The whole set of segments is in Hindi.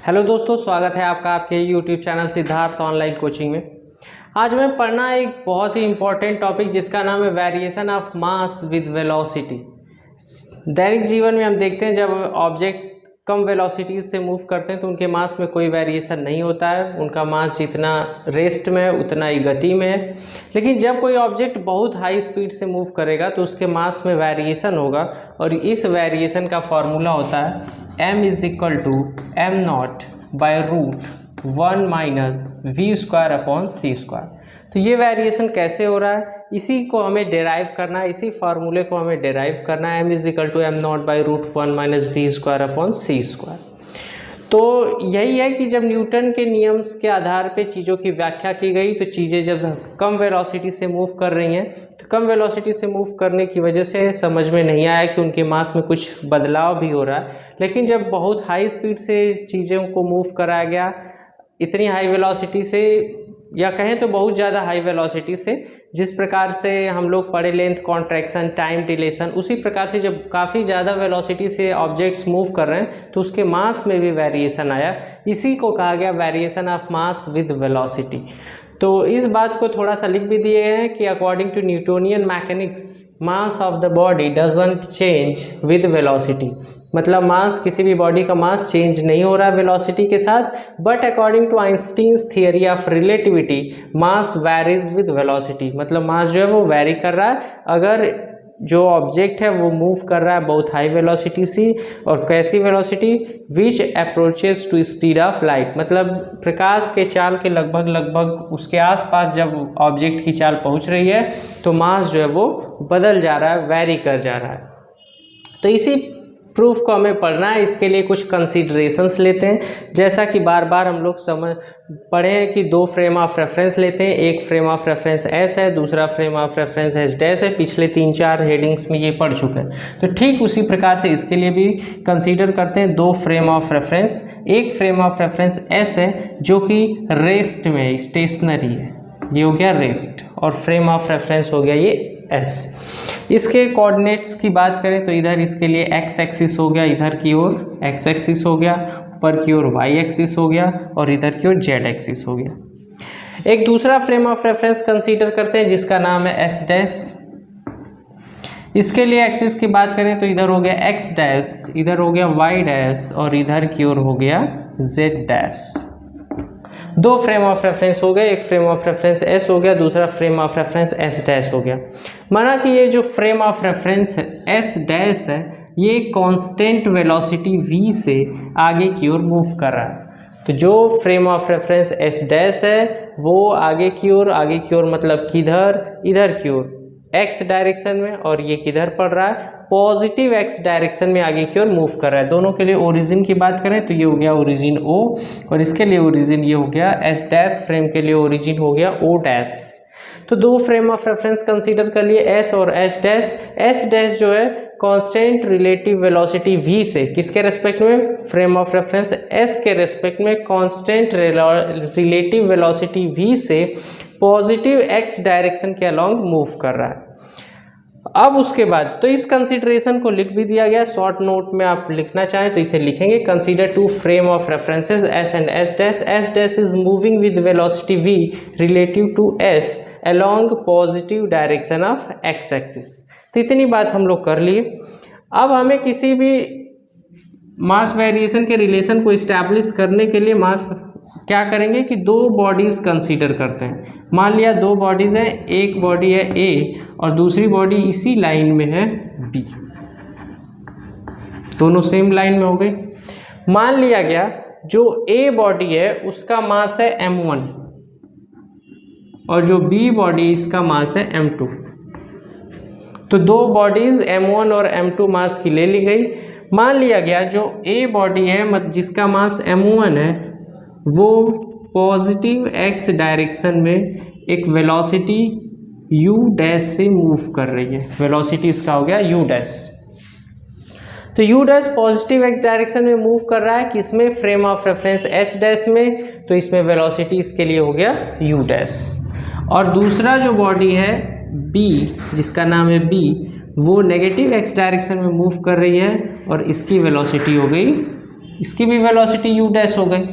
हेलो दोस्तों, स्वागत है आपका आपके YouTube channel Siddharth online coaching में। आज मैं पढ़ना एक बहुत ही इम्पॉर्टेंट टॉपिक जिसका नाम है variation of mass with velocity. दैनिक जीवन में हम देखते हैं जब ऑब्जेक्ट्स कम वेलोसिटी से मूव करते हैं तो उनके मास में कोई वेरिएशन नहीं होता है। उनका मास जितना रेस्ट में है उतना ही गति में है। लेकिन जब कोई ऑब्जेक्ट बहुत हाई स्पीड से मूव करेगा तो उसके मास में वेरिएशन होगा और इस वेरिएशन का फॉर्मूला होता है m is equal to m not by root 1 minus we square upon C square. तो ये वेरिएशन कैसे हो रहा है, इसी को हमें डेराइव करना है, इसी फार्मूले को हमें डेराइव करना है। m is equal to m not by root 1 minus we square upon C square. तो यही है कि जब न्यूटन के नियम के आधार पे चीज़ों की व्याख्या की गई तो चीज़ें जब कम वेलोसिटी से मूव कर रही हैं तो कम वेलोसिटी से मूव करने की वजह से समझ में नहीं आया कि उनके मास में कुछ बदलाव भी हो रहा है। लेकिन जब बहुत हाई स्पीड से चीज़ों को मूव कराया गया, इतनी हाई वेलोसिटी से या कहें तो बहुत ज़्यादा हाई वेलोसिटी से, जिस प्रकार से हम लोग पढ़े लेंथ कॉन्ट्रैक्शन, टाइम डिलेशन, उसी प्रकार से जब काफ़ी ज़्यादा वेलोसिटी से ऑब्जेक्ट्स मूव कर रहे हैं तो उसके मास में भी वेरिएशन आया। इसी को कहा गया variation of mass with velocity. तो इस बात को थोड़ा सा लिख भी दिए हैं कि according to Newtonian mechanics mass of the body doesn't change with velocity. मतलब मास, किसी भी बॉडी का मास चेंज नहीं हो रहा है वेलोसिटी के साथ, but according to Einstein's theory of relativity mass varies with velocity. मतलब मास जो है वो वेरी कर रहा है अगर जो ऑब्जेक्ट है वो मूव कर रहा है बहुत हाई वेलोसिटी से। और कैसी velocity? Which approaches to speed of light. मतलब प्रकाश के चाल के लगभग उसके आसपास जब ऑब्जेक्ट की चाल पहुंच रही है तो मास जो है वो बदल जा रहा है, वेरी कर जा रहा है। तो इसी प्रूफ को हमें पढ़ना है। इसके लिए कुछ कंसीडरेशंस लेते हैं। जैसा कि बार बार हम लोग पढ़े हैं कि दो फ्रेम ऑफ रेफरेंस लेते हैं। एक फ्रेम ऑफ रेफरेंस एस है, दूसरा frame of reference H dash है। पिछले 3-4 हेडिंग्स में ये पढ़ चुके हैं। तो ठीक उसी प्रकार से इसके लिए भी कंसीडर करते हैं दो फ्रेम ऑफ रेफरेंस। एक फ्रेम ऑफ रेफरेंस एस है जो कि रेस्ट में स्टेशनरी है, ये हो गया रेस्ट, और फ्रेम ऑफ रेफरेंस हो गया ये एस। इसके कोऑर्डिनेट्स की बात करें तो इधर इसके लिए एक्स एक्सिस हो गया, इधर की ओर एक्स एक्सिस हो गया, ऊपर की ओर वाई एक्सिस हो गया और इधर की ओर जेड एक्सिस हो गया। एक दूसरा फ्रेम ऑफ रेफरेंस कंसीडर करते हैं जिसका नाम है एस डैश। इसके लिए एक्सिस की बात करें तो इधर हो गया एक्स डैश, इधर हो गया वाई डैश और इधर की ओर हो गया जेड डैश। दो फ्रेम ऑफ रेफरेंस हो गए, एक फ्रेम ऑफ रेफरेंस एस हो गया, दूसरा frame of reference S dash हो गया। माना कि ये जो frame of reference S dash है ये कांस्टेंट वेलोसिटी v से आगे की ओर मूव कर रहा है। तो जो frame of reference S dash है वो आगे की ओर मतलब किधर, इधर की ओर एक्स डायरेक्शन में, और ये किधर पड़ रहा है, पॉजिटिव एक्स डायरेक्शन में आगे की ओर मूव कर रहा है। दोनों के लिए ओरिजिन की बात करें तो ये हो गया ओरिजिन O और इसके लिए ओरिजिन ये हो गया एस डैश, फ्रेम के लिए ओरिजिन हो गया O डैश। तो दो फ्रेम ऑफ रेफरेंस कंसीडर कर लिए एस और एस डैश। एस डैश जो है कांस्टेंट रिलेटिव वेलोसिटी v से, किसके रेस्पेक्ट में, फ्रेम ऑफ रेफरेंस एस के रेस्पेक्ट में कांस्टेंट रिलेटिव वेलोसिटी v से पॉजिटिव एक्स डायरेक्शन के अलॉन्ग मूव कर रहा है। अब उसके बाद तो इस कंसीडरेशन को लिख भी दिया गया। शॉर्ट नोट में आप लिखना चाहें तो इसे लिखेंगे, consider two frame of references S and S dash. S dash is moving with velocity v relative to S along positive direction of X axis. तो इतनी बात हम लोग कर लिए। अब हमें किसी भी मास वेरिएशन के रिलेशन को इस्टेब्लिश करने के लिए मास क्या करेंगे कि दो बॉडीज कंसीडर करते हैं। मान लिया दो बॉडीज हैं, एक बॉडी है ए और दूसरी बॉडी इसी लाइन में है बी, दोनों सेम लाइन में हो गई। मान लिया गया जो ए बॉडी है उसका मास है m1 और जो बी बॉडी इसका मास है m2। तो दो बॉडीज m1 और m2 मास की ले ली गई। मान लिया गया जो ए बॉडी है जिसका मास m1 है वो पॉजिटिव एक्स डायरेक्शन में एक वेलोसिटी u डैश से मूव कर रही है। वेलोसिटी इसका हो गया u डैश। तो u dash positive x direction में मूव कर रहा है, किसमें, frame of reference s dash में। तो इसमें वेलोसिटी इसके लिए हो गया u डैश। और दूसरा जो बॉडी है b जिसका नाम है b, वो नेगेटिव एक्स डायरेक्शन में मूव कर रही है और इसकी वेलोसिटी हो गई इसकी भी वेलोसिटी यू डैश हो गई।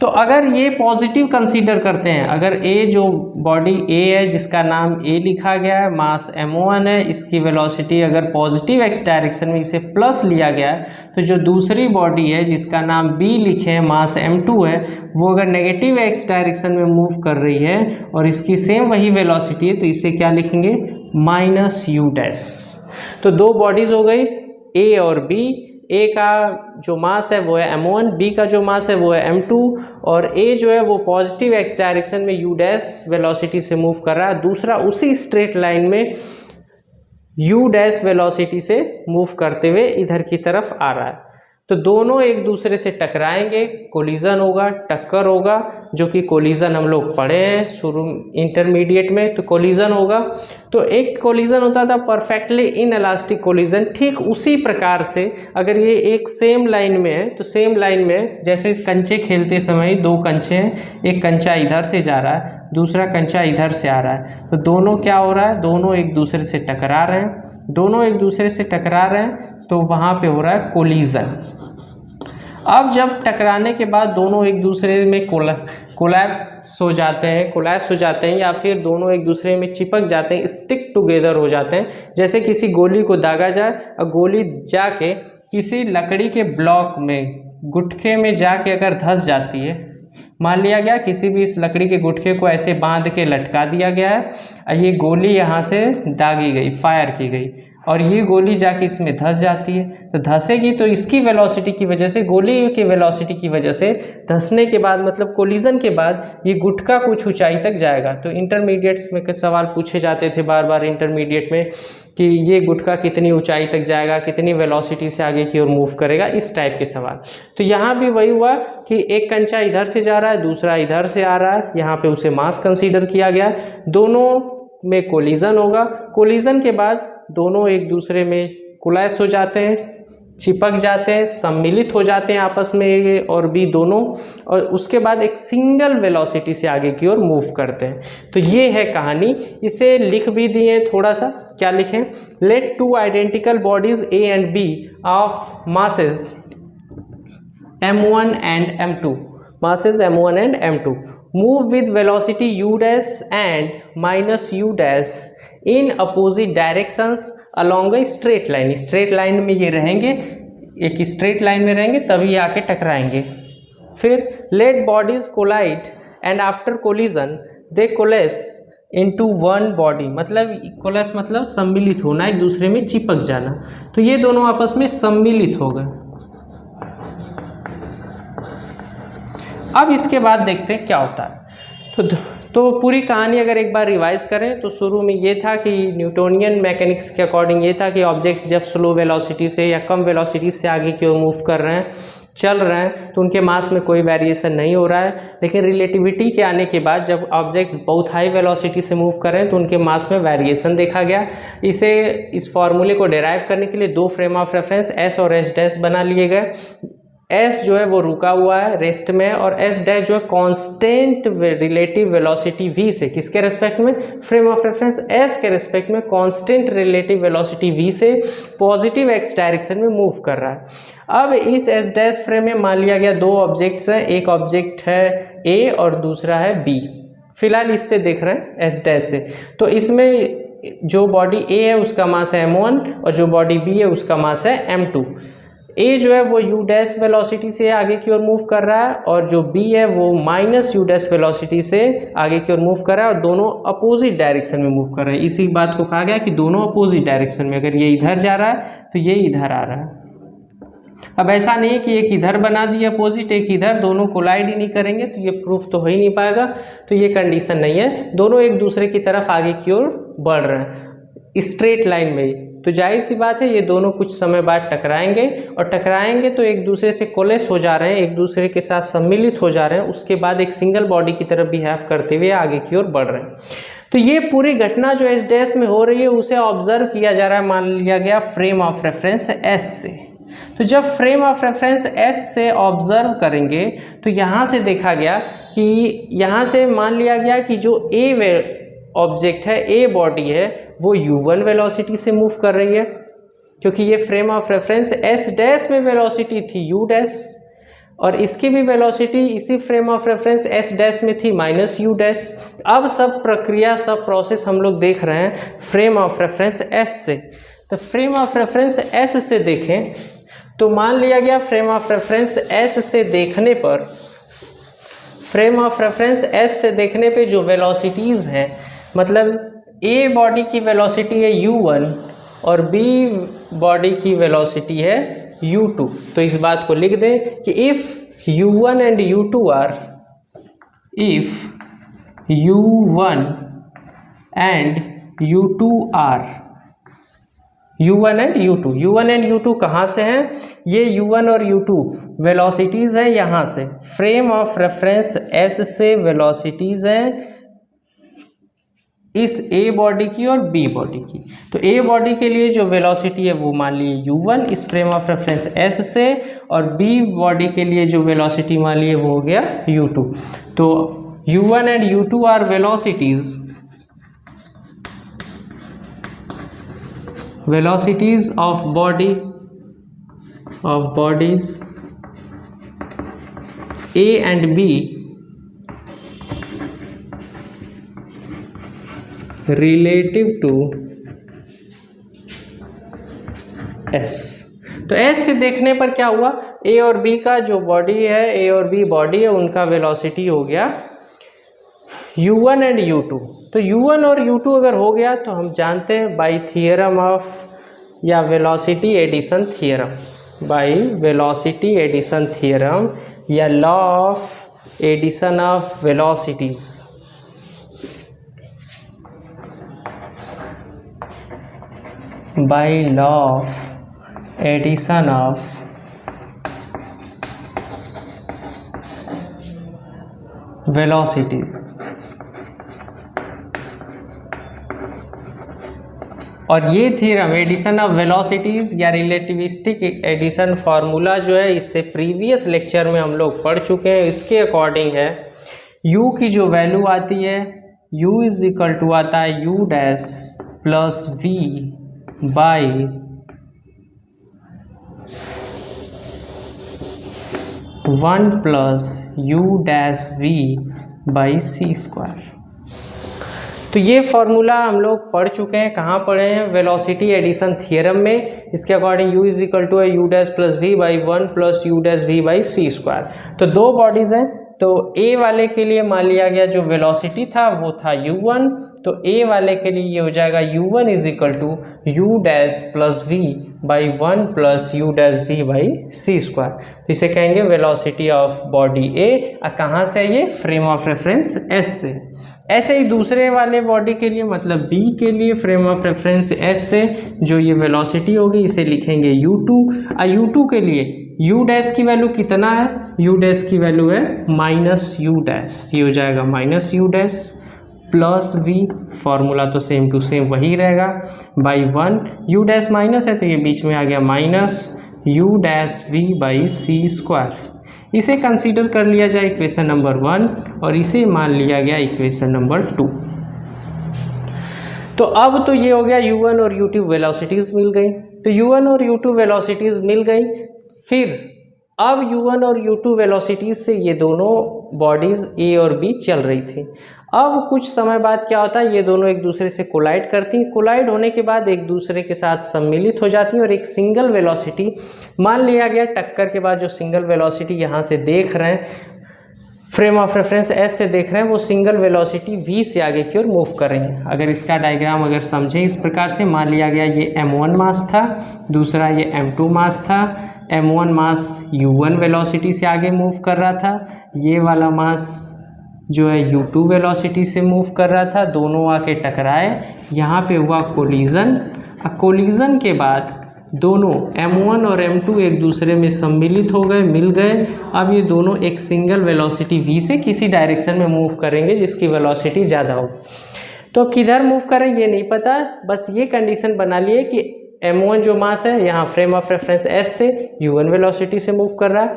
तो अगर ये पॉजिटिव कंसीडर करते हैं, अगर ए जो बॉडी ए है जिसका नाम ए लिखा गया है, मास m1 है, इसकी वेलोसिटी अगर पॉजिटिव एक्स डायरेक्शन में इसे प्लस लिया गया है, तो जो दूसरी बॉडी है जिसका नाम बी लिखे हैं, मास m2 है, वो अगर नेगेटिव एक्स डायरेक्शन में मूव कर रही है और इसकी सेम वही वेलोसिटी है, तो इसे क्या लिखेंगे, माइनस यू डैश। तो दो बॉडीज हो गई, ए और बी। ए का जो मास है वो है m1, बी का जो मास है वो है m2, और ए जो है वो पॉजिटिव एक्स डायरेक्शन में u डैश वेलोसिटी से मूव कर रहा है, दूसरा उसी स्ट्रेट लाइन में u डैश वेलोसिटी से मूव करते हुए इधर की तरफ आ रहा है। तो दोनों एक दूसरे से टकराएंगे, कोलिजन होगा, टक्कर होगा, जो कि कोलिजन हम लोग पढ़े हैं शुरू इंटरमीडिएट में। तो कोलिजन होगा, तो एक कोलिजन होता था परफेक्टली इनएलास्टिक कोलिजन। ठीक उसी प्रकार से अगर ये एक सेम लाइन में है, तो सेम लाइन में जैसे कंचे खेलते समय दो कंचे हैं, एक कंचा इधर से जा रहा है, दूसरा कंचा इधर से आ रहा है, तो दोनों क्या हो रहा है, दोनों एक दूसरे से टकरा रहे हैं। दोनों एक दूसरे से टकरा रहे हैं तो वहाँ पे हो रहा है कोलिजन। अब जब टकराने के बाद दोनों एक दूसरे में कोलैप्स हो जाते हैं या फिर दोनों एक दूसरे में चिपक जाते हैं, स्टिक टुगेदर हो जाते हैं। जैसे किसी गोली को दागा जाए और गोली जाके किसी लकड़ी के ब्लॉक में, गुटखे में जाके अगर धंस जाती है, मान लिया गया किसी भी इस लकड़ी के गुटखे को ऐसे बांध के लटका दिया गया है और ये गोली यहाँ से दागी गई, फायर की गई, और ये गोली जाके इसमें धंस जाती है, तो धंसेगी तो इसकी वेलोसिटी की वजह से, गोली की वेलोसिटी की वजह से धंसने के बाद, मतलब कोलिजन के बाद, ये गुटखा कुछ ऊंचाई तक जाएगा। तो इंटरमीडिएट्स में सवाल पूछे जाते थे बार बार इंटरमीडिएट में कि ये गुटखा कितनी ऊंचाई तक जाएगा, कितनी वेलोसिटी से आगे की ओर मूव करेगा, इस टाइप के सवाल। तो यहाँ भी वही हुआ कि एक कंचा इधर से जा रहा है, दूसरा इधर से आ रहा है, यहाँ पे उसे मास कंसीडर किया गया, दोनों में कोलिजन होगा। कोलिजन के बाद दोनों एक दूसरे में कोलैप्स हो जाते हैं, चिपक जाते हैं, सम्मिलित हो जाते हैं आपस में ए और बी दोनों, और उसके बाद एक सिंगल वेलोसिटी से आगे की ओर मूव करते हैं। तो ये है कहानी। इसे लिख भी दिए थोड़ा सा, क्या लिखें, let two identical bodies A and B of masses m1 and m2, masses m1 and m2 move with velocity u dash and minus u dash in opposite directions along a straight line। Straight line में ये रहेंगे, एक स्ट्रेट लाइन में रहेंगे, तभी ये आके टकराएंगे। फिर let bodies collide and after collision they coalesce into one body, मतलब coalesce मतलब सम्मिलित होना, एक दूसरे में चिपक जाना। तो ये दोनों आपस में सम्मिलित हो गए। अब इसके बाद देखते हैं क्या होता है। तो पूरी कहानी अगर एक बार रिवाइज करें तो शुरू में ये था कि न्यूटोनियन मैकेनिक्स के अकॉर्डिंग ये था कि ऑब्जेक्ट्स जब स्लो वेलोसिटी से या कम वेलोसिटी से आगे की ओर मूव कर रहे हैं, चल रहे हैं, तो उनके मास में कोई वेरिएशन नहीं हो रहा है। लेकिन रिलेटिविटी के आने के बाद जब ऑब्जेक्ट्स बहुत हाई वेलोसिटी से मूव कर रहे हैं तो उनके मास में वेरिएशन देखा गया। इस फॉर्मूले को डिराइव करने के लिए दो फ्रेम ऑफ रेफरेंस एस और एस डैश बना लिए गए। एस जो है वो रुका हुआ है, रेस्ट में, और एस डैश जो है कांस्टेंट रिलेटिव वेलोसिटी v से, किसके रेस्पेक्ट में, फ्रेम ऑफ रेफरेंस एस के रेस्पेक्ट में कांस्टेंट रिलेटिव वेलोसिटी v से पॉजिटिव एक्स डायरेक्शन में मूव कर रहा है। अब इस एस डैश फ्रेम में मान लिया गया दो ऑब्जेक्ट्स हैं, एक ऑब्जेक्ट है ए और दूसरा है बी। फिलहाल इससे देख रहे हैं एस डैश से। तो इसमें जो बॉडी ए है उसका मास है m1 और जो बॉडी बी है उसका मास है m2। ए जो है वो यू डैश वेलोसिटी से आगे की ओर मूव कर रहा है और जो बी है वो माइनस यू डैश वेलोसिटी से आगे की ओर मूव कर रहा है, और दोनों अपोजिट डायरेक्शन में मूव कर रहे हैं। इसी बात को कहा गया कि दोनों अपोजिट डायरेक्शन में, अगर ये इधर जा रहा है तो ये इधर आ रहा है। अब ऐसा नहीं है कि एक इधर बना दिया अपोजिट, एक इधर, दोनों कोलाइड ही नहीं करेंगे तो ये प्रूफ तो हो ही नहीं पाएगा। तो ये कंडीशन नहीं है, दोनों एक दूसरे की तरफ आगे की ओर बढ़ रहे हैं स्ट्रेट लाइन में ही। तो जाहिर सी बात है ये दोनों कुछ समय बाद टकराएंगे, और टकराएंगे तो एक दूसरे से कोलेस हो जा रहे हैं, एक दूसरे के साथ सम्मिलित हो जा रहे हैं, उसके बाद एक सिंगल बॉडी की तरफ बिहेव करते हुए आगे की ओर बढ़ रहे हैं। तो ये पूरी घटना जो एस डैश में हो रही है उसे ऑब्जर्व किया जा रहा है, मान लिया गया फ्रेम ऑफ रेफरेंस एस से। तो जब फ्रेम ऑफ रेफरेंस एस से ऑब्जर्व करेंगे तो यहाँ से देखा गया कि यहाँ से मान लिया गया कि जो ए ऑब्जेक्ट है, ए बॉडी है, वो u1 वेलोसिटी से मूव कर रही है, क्योंकि ये frame of reference S dash में वेलोसिटी थी u डैश, और इसकी भी वेलोसिटी इसी frame of reference S dash में थी माइनस यू डैश। अब सब प्रक्रिया सब प्रोसेस हम लोग देख रहे हैं फ्रेम ऑफ रेफरेंस एस से। तो फ्रेम ऑफ रेफरेंस एस से देखें तो मान लिया गया फ्रेम ऑफ रेफरेंस एस से देखने पर, फ्रेम ऑफ रेफरेंस एस से देखने पे जो वेलोसिटीज़ हैं, मतलब ए बॉडी की वेलोसिटी है u1 और बी बॉडी की वेलोसिटी है u2। तो इस बात को लिख दें कि if u1 and u2 are, if u1 and u2 are, u1 and u2, u1 and u2 कहाँ से हैं? ये u1 और u2 वेलोसिटीज़ हैं यहाँ से, फ्रेम ऑफ रेफरेंस s से वेलोसिटीज़ हैं इस a बॉडी की और b बॉडी की। तो a बॉडी के लिए जो वेलोसिटी है वो मान लिए u1 इस फ्रेम ऑफ रेफरेंस s से, और b बॉडी के लिए जो वेलोसिटी मान लिए वो हो गया u2। तो u1 and u2 are velocities, velocities of bodies A and B relative to S। तो S से देखने पर क्या हुआ, A और B का जो बॉडी है, A और B बॉडी है, उनका वेलोसिटी हो गया u1 एंड u2। तो u1 और u2 अगर हो गया तो हम जानते हैं बाय थियरम ऑफ या velocity addition theorem, by velocity addition theorem या law of addition of velocities, by law of addition of velocities. और ये थ्योरम एडिशन ऑफ वेलोसिटीज़ या रिलेटिविस्टिक एडिशन फार्मूला जो है, इससे प्रीवियस लेक्चर में हम लोग पढ़ चुके हैं। इसके अकॉर्डिंग है u की जो वैल्यू आती है, u इज इक्वल टू आता है u dash plus v by one plus u dash v by C square. तो ये फार्मूला हम लोग पढ़ चुके हैं, कहाँ पढ़े हैं? वेलोसिटी एडिशन थियरम में। इसके according u is equal to है u dash plus v by one plus u dash v by C square. तो दो बॉडीज़ हैं, तो a वाले के लिए मान लिया गया जो वेलोसिटी था वो था u1, तो a वाले के लिए ये हो जाएगा u1 is equal to u dash plus v by one plus u dash v by C square. तो इसे कहेंगे वेलोसिटी ऑफ बॉडी a। कहाँ से ये? फ्रेम ऑफ रेफरेंस s से। ऐसे ही दूसरे वाले बॉडी के लिए, मतलब b के लिए फ्रेम ऑफ रेफरेंस s से जो ये वेलोसिटी होगी इसे लिखेंगे u2। u2 के लिए u डैश की वैल्यू कितना है? u डैश की वैल्यू है माइनस u डैश, ये हो जाएगा minus u dash plus v, formula तो सेम टू सेम वही रहेगा, by one. u dash minus है तो ये बीच में आ गया minus u dash v by C square. इसे कंसीडर कर लिया जाए इक्वेशन नंबर 1 और इसे मान लिया गया इक्वेशन नंबर 2। तो अब तो ये हो गया u1 और u2 वेलोसिटीज़ मिल गई। तो u1 और u2 वेलोसिटीज़ मिल गई, फिर अब u1 और u2 वेलोसिटीज़ से ये दोनों बॉडीज़ a और b चल रही थी। अब कुछ समय बाद क्या होता है, ये दोनों एक दूसरे से कोलाइड करती हैं। कोलाइड होने के बाद एक दूसरे के साथ सम्मिलित हो जाती हैं और एक सिंगल वेलोसिटी मान लिया गया। टक्कर के बाद जो सिंगल वेलोसिटी यहाँ से देख रहे हैं, फ्रेम ऑफ रेफरेंस s से देख रहे हैं, वो सिंगल वेलोसिटी v से आगे की ओर मूव कर रही है। अगर इसका डायग्राम अगर समझें इस प्रकार से, मान लिया गया ये m1 मास था, दूसरा ये m2 मास था। m1 मास u1 वेलोसिटी से आगे मूव कर रहा था, ये वाला मास जो है u2 वेलोसिटी से मूव कर रहा था। दोनों आके टकराए, यहाँ पे हुआ कोलिजन। कोलिजन के बाद दोनों m1 और m2 एक दूसरे में सम्मिलित हो गए, मिल गए। अब ये दोनों एक सिंगल वेलोसिटी v से किसी डायरेक्शन में मूव करेंगे जिसकी वेलोसिटी ज़्यादा हो। तो अब किधर मूव करें ये नहीं पता, बस ये कंडीशन बना लिए कि m1 जो मास है यहाँ फ्रेम ऑफ रेफरेंस s से u1 वेलोसिटी से मूव कर रहा है,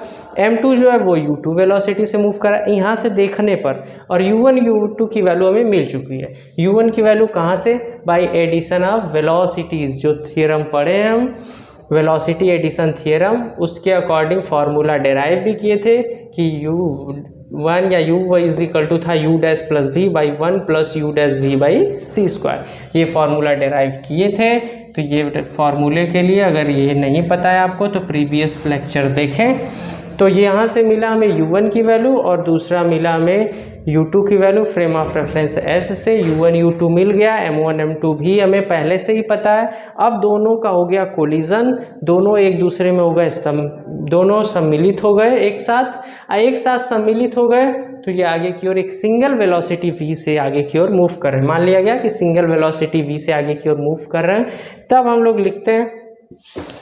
m2 जो है वो u2 वेलोसिटी से मूव कर रहा है यहाँ से देखने पर। और u1 u2 की वैल्यू हमें मिल चुकी है। u1 की वैल्यू कहाँ से? बाय एडिशन ऑफ वेलोसिटीज़, जो थ्योरम पढ़े हैं हम वेलोसिटी एडिशन थियरम, उसके अकॉर्डिंग फार्मूला डेराइव भी किए थे कि U1 या U इज इक्वल टू था U dash plus V by 1 plus U dash V by C square, ये फार्मूला डेराइव किए थे। तो ये फार्मूले के लिए अगर ये नहीं पता है आपको तो प्रीवियस लेक्चर देखें। तो यहाँ से मिला हमें U1 की वैल्यू और दूसरा मिला हमें U2 की value frame of reference S से। U1 U2 मिल गया, M1 M2 भी हमें पहले से ही पता है। अब दोनों का हो गया कोलिजन, दोनों एक दूसरे में हो गए दोनों सम्मिलित हो गए एक साथ सम्मिलित हो गए। तो ये आगे की ओर एक सिंगल वेलोसिटी v से आगे की ओर मूव कर रहे हैं। मान लिया गया कि सिंगल वेलोसिटी v से आगे की ओर मूव कर रहे हैं। तब हम लोग लिखते हैं,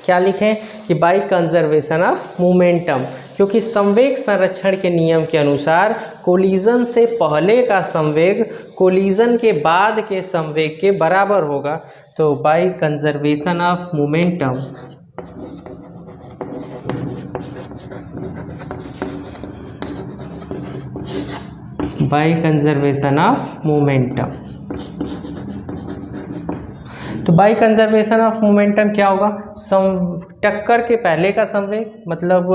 क्या लिखें कि बाय कंजर्वेशन ऑफ मोमेंटम, क्योंकि संवेग संरक्षण के नियम के अनुसार कोलिजन से पहले का संवेग कोलिजन के बाद के संवेग के बराबर होगा। तो by conservation of momentum by conservation of momentum, तो बाय कंजर्वेशन ऑफ मोमेंटम क्या होगा, टक्कर के पहले का संवेग मतलब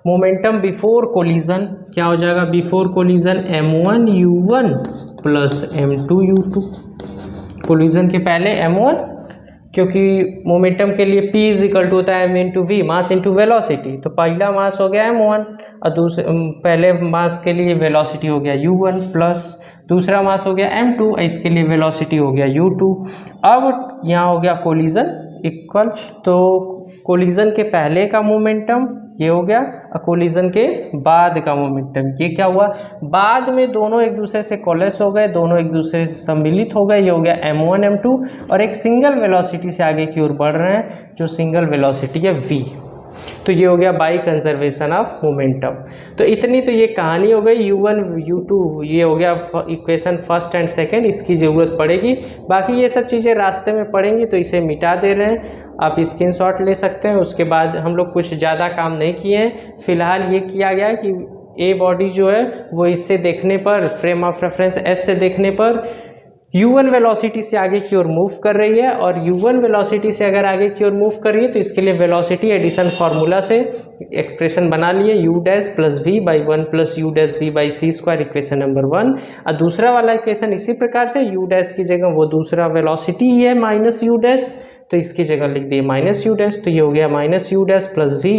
मोमेंटम बिफोर कोलिजन क्या हो जाएगा, before collision M1 U1 plus M2 U2, collision के पहले M1, क्योंकि मोमेंटम के लिए P इज इक्वल टू होता है M into V, mass into velocity. तो पहला मास हो गया M1 और दूसरे पहले मास के लिए वेलोसिटी हो गया U1 प्लस दूसरा मास हो गया M2, इसके लिए वेलोसिटी हो गया U2। अब यहाँ हो गया कोलिजन इक्वल, तो कोलिजन के पहले का मोमेंटम ये हो गया और कोलिजन के बाद का मोमेंटम ये क्या हुआ, बाद में दोनों एक दूसरे से कोलेस हो गए, दोनों एक दूसरे से सम्मिलित हो गए। ये हो गया M1 M2 और एक सिंगल वेलोसिटी से आगे की ओर बढ़ रहे हैं जो सिंगल वेलोसिटी है V। तो ये हो गया बाय कंजर्वेशन ऑफ मोमेंटम। तो इतनी तो ये कहानी हो गई U1 U2, ये हो गया इक्वेशन फर्स्ट एंड सेकंड, इसकी ज़रूरत पड़ेगी। बाकी ये सब चीज़ें रास्ते में पड़ेंगी तो इसे मिटा दे रहे हैं, आप स्क्रीनशॉट ले सकते हैं। उसके बाद हम लोग कुछ ज़्यादा काम नहीं किए हैं, फिलहाल ये किया गया कि ए बॉडी जो है वो इससे देखने पर, फ्रेम ऑफ रेफरेंस S से देखने पर U1 वेलोसिटी से आगे की ओर मूव कर रही है और U1 वेलोसिटी से अगर आगे की ओर मूव कर रही है तो इसके लिए वेलोसिटी एडिशन फार्मूला से एक्सप्रेशन बना लिए U dash plus V by 1 plus U dash V by C square, equation number 1। और दूसरा वाला इक्वेशन इसी प्रकार से U डैश की जगह वो दूसरा वेलोसिटी ही है माइनस U डैश, तो इसकी जगह लिख दिए माइनस U डैश। तो ये हो गया minus U dash plus V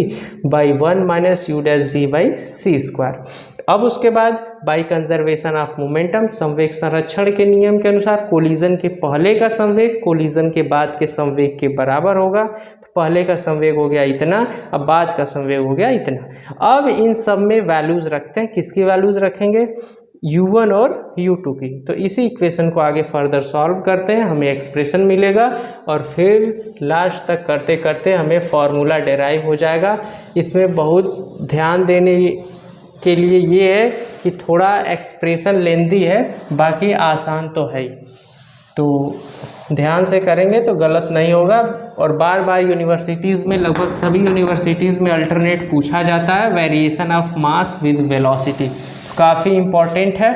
by 1 minus U dash V by C square. अब उसके बाद बाय कंजर्वेशन ऑफ मोमेंटम, संवेग संरक्षण के नियम के अनुसार कोलिजन के पहले का संवेग कोलिजन के बाद के संवेग के बराबर होगा। तो पहले का संवेग हो गया इतना, अब बाद का संवेग हो गया इतना। अब इन सब में वैल्यूज रखते हैं, किसकी वैल्यूज रखेंगे, U1 और U2 की। तो इसी इक्वेशन को आगे फर्दर सॉल्व करते हैं, हमें एक्सप्रेशन मिलेगा और फिर लास्ट तक करते करते हमें फॉर्मूला डेराइव हो जाएगा। इसमें बहुत ध्यान देने के लिए ये है कि थोड़ा एक्सप्रेशन लेंदी है, बाकी आसान तो है ही, तो ध्यान से करेंगे तो गलत नहीं होगा। और बार बार यूनिवर्सिटीज़ में, लगभग सभी यूनिवर्सिटीज़ में अल्टरनेट पूछा जाता है variation of mass with velocity, काफ़ी इम्पॉर्टेंट है।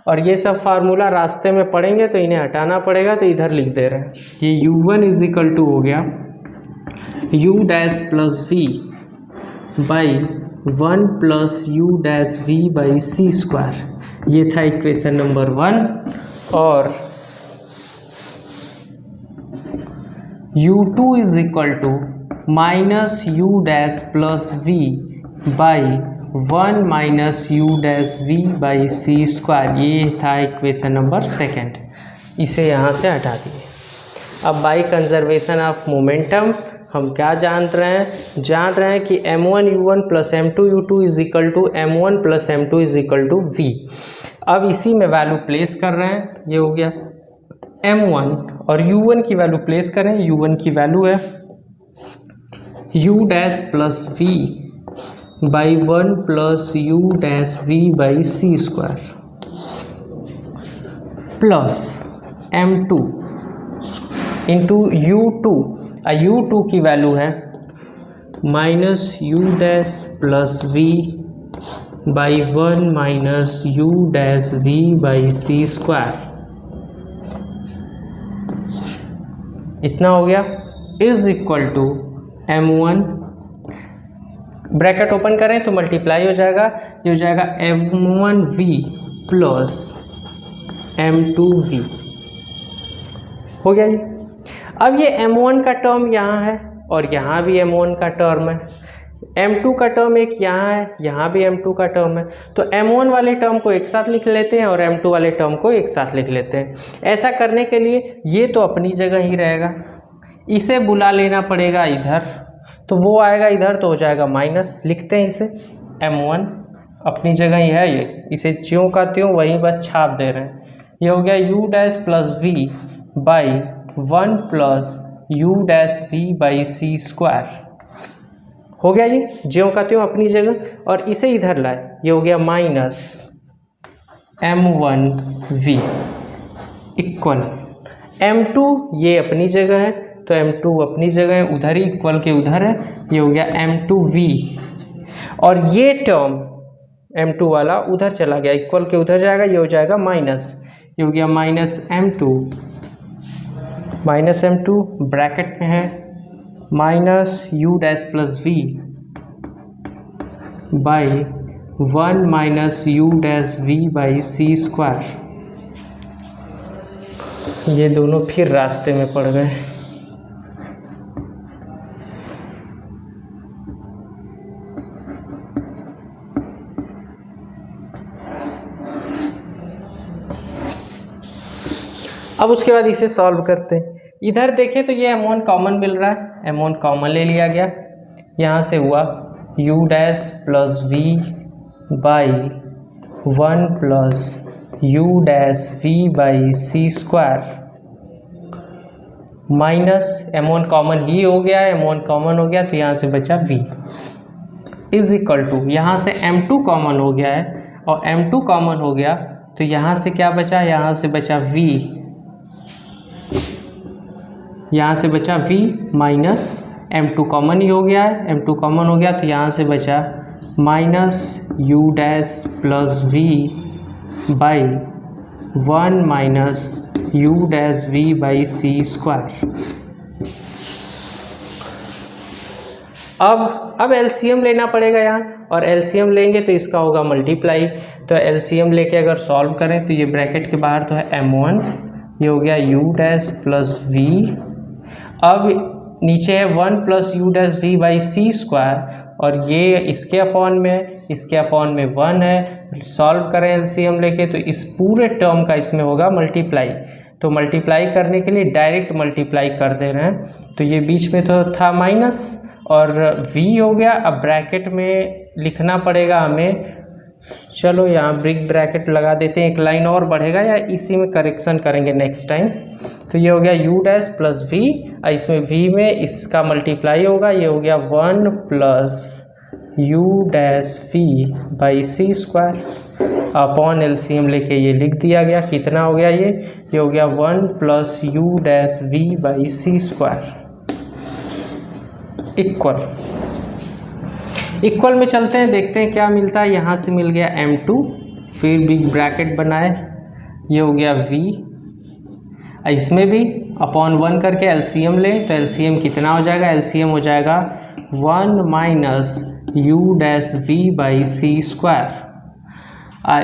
और ये सब फार्मूला रास्ते में पढ़ेंगे तो इन्हें हटाना पड़ेगा, तो इधर लिख दे रहे हैं। ये U1 इज इक्वल टू हो गया U dash plus V by 1 plus U dash V by C square, ये था इक्वेशन नंबर 1। और U2 is equal to minus U dash plus V by 1 minus U dash V by C square, ये था इक्वेशन नंबर 2। इसे यहाँ से हटा दिए। अब बाय कंजर्वेशन ऑफ मोमेंटम हम क्या जान रहे हैं कि M1 U1 plus M2 U2 is equal to M1 plus M2 is equal to V। अब इसी में वैल्यू प्लेस कर रहे हैं, ये हो गया M1 और U1 की वैल्यू प्लेस करें। U1 की वैल्यू है U dash plus V by 1 plus U dash V by C square plus M2 into U2, U2 की वैल्यू है minus U dash plus V by 1 minus U dash V by C square, इतना हो गया, is equal to m1 bracket open करें तो मल्टीप्लाई हो जाएगा, ये हो जाएगा m1v प्लस m2v। हो गया जी। अब ये m1 का टर्म यहाँ है और यहाँ भी m1 का टर्म है, m2 का टर्म एक यहाँ है, यहाँ भी m2 का टर्म है, तो m1 वाले टर्म को एक साथ लिख लेते हैं और m2 वाले टर्म को एक साथ लिख लेते हैं। ऐसा करने के लिए ये तो अपनी जगह ही रहेगा, इसे बुला लेना पड़ेगा इधर, तो वो आएगा इधर तो हो जाएगा माइनस, लिखते हैं इसे m1 अपनी जगह ही है, ये इसे ज्यों का त्यों वहीं बस छाप दे रहे हैं। ये हो गया u dash plus v by 1 plus u dash v by C square. हो गया ये ज्यों का त्यों अपनी जगह, और इसे इधर लाए, ये हो गया माइनस m1v इक्वल m2 ये अपनी जगह है तो m2 अपनी जगह है, उधर ही इक्वल के उधर है, ये हो गया m2v, और ये टर्म m2 वाला उधर चला गया, इक्वल के उधर जाएगा, ये हो जाएगा माइनस, ये हो गया माइनस m2 ब्रैकेट में है minus u dash plus v by 1 minus u dash v by C square. ये दोनों फिर रास्ते में पड़ गए। अब उसके बाद इसे सॉल्व करते हैं। इधर देखें तो ये m1 कॉमन मिल रहा है, m1 कॉमन ले लिया गया, यहाँ से हुआ u dash plus v by 1 plus u dash v by C square minus m1 common ही हो गया, m1 कॉमन हो गया तो यहाँ से बचा v इज इक्वल टू, यहाँ से m2 कॉमन हो गया है और m2 कॉमन हो गया तो यहाँ से क्या बचा, यहाँ से बचा v, यहाँ से बचा v माइनस m2 कॉमन ही हो गया है, m2 कॉमन हो गया तो यहाँ से बचा minus u dash plus v by 1 minus u dash v by C square. अब एलसीएम लेना पड़ेगा यहाँ, और एलसीएम लेंगे तो इसका होगा मल्टीप्लाई, तो एलसीएम लेके अगर सॉल्व करें तो ये ब्रैकेट के बाहर तो है m1, ये हो गया u डैश प्लस v, अब नीचे है 1 plus u dash v by C square, और ये इसके अपॉन में, इसके अपॉन में 1 है, सॉल्व करें एलसीएम लेके तो इस पूरे टर्म का इसमें होगा मल्टीप्लाई, तो मल्टीप्लाई करने के लिए डायरेक्ट मल्टीप्लाई कर दे रहे हैं, तो ये बीच में तो था माइनस और v हो गया। अब ब्रैकेट में लिखना पड़ेगा हमें, चलो यहाँ ब्रिक ब्रैकेट लगा देते हैं, एक लाइन और बढ़ेगा या इसी में करेक्शन करेंगे नेक्स्ट टाइम। तो ये हो गया u डैश प्लस v, इसमें v में इसका मल्टीप्लाई होगा, ये हो गया 1 plus u dash v by C square upon LCM लेके ये लिख दिया गया, कितना हो गया ये हो गया 1 plus u dash v by C square equal में चलते हैं, देखते हैं क्या मिलता है। यहाँ से मिल गया m2, फिर बिग ब्रैकेट बनाए, ये हो गया v, इसमें भी अपॉन 1 करके एलसीएम लें तो एलसीएम कितना हो जाएगा, एलसीएम हो जाएगा 1 minus u dash v by C square,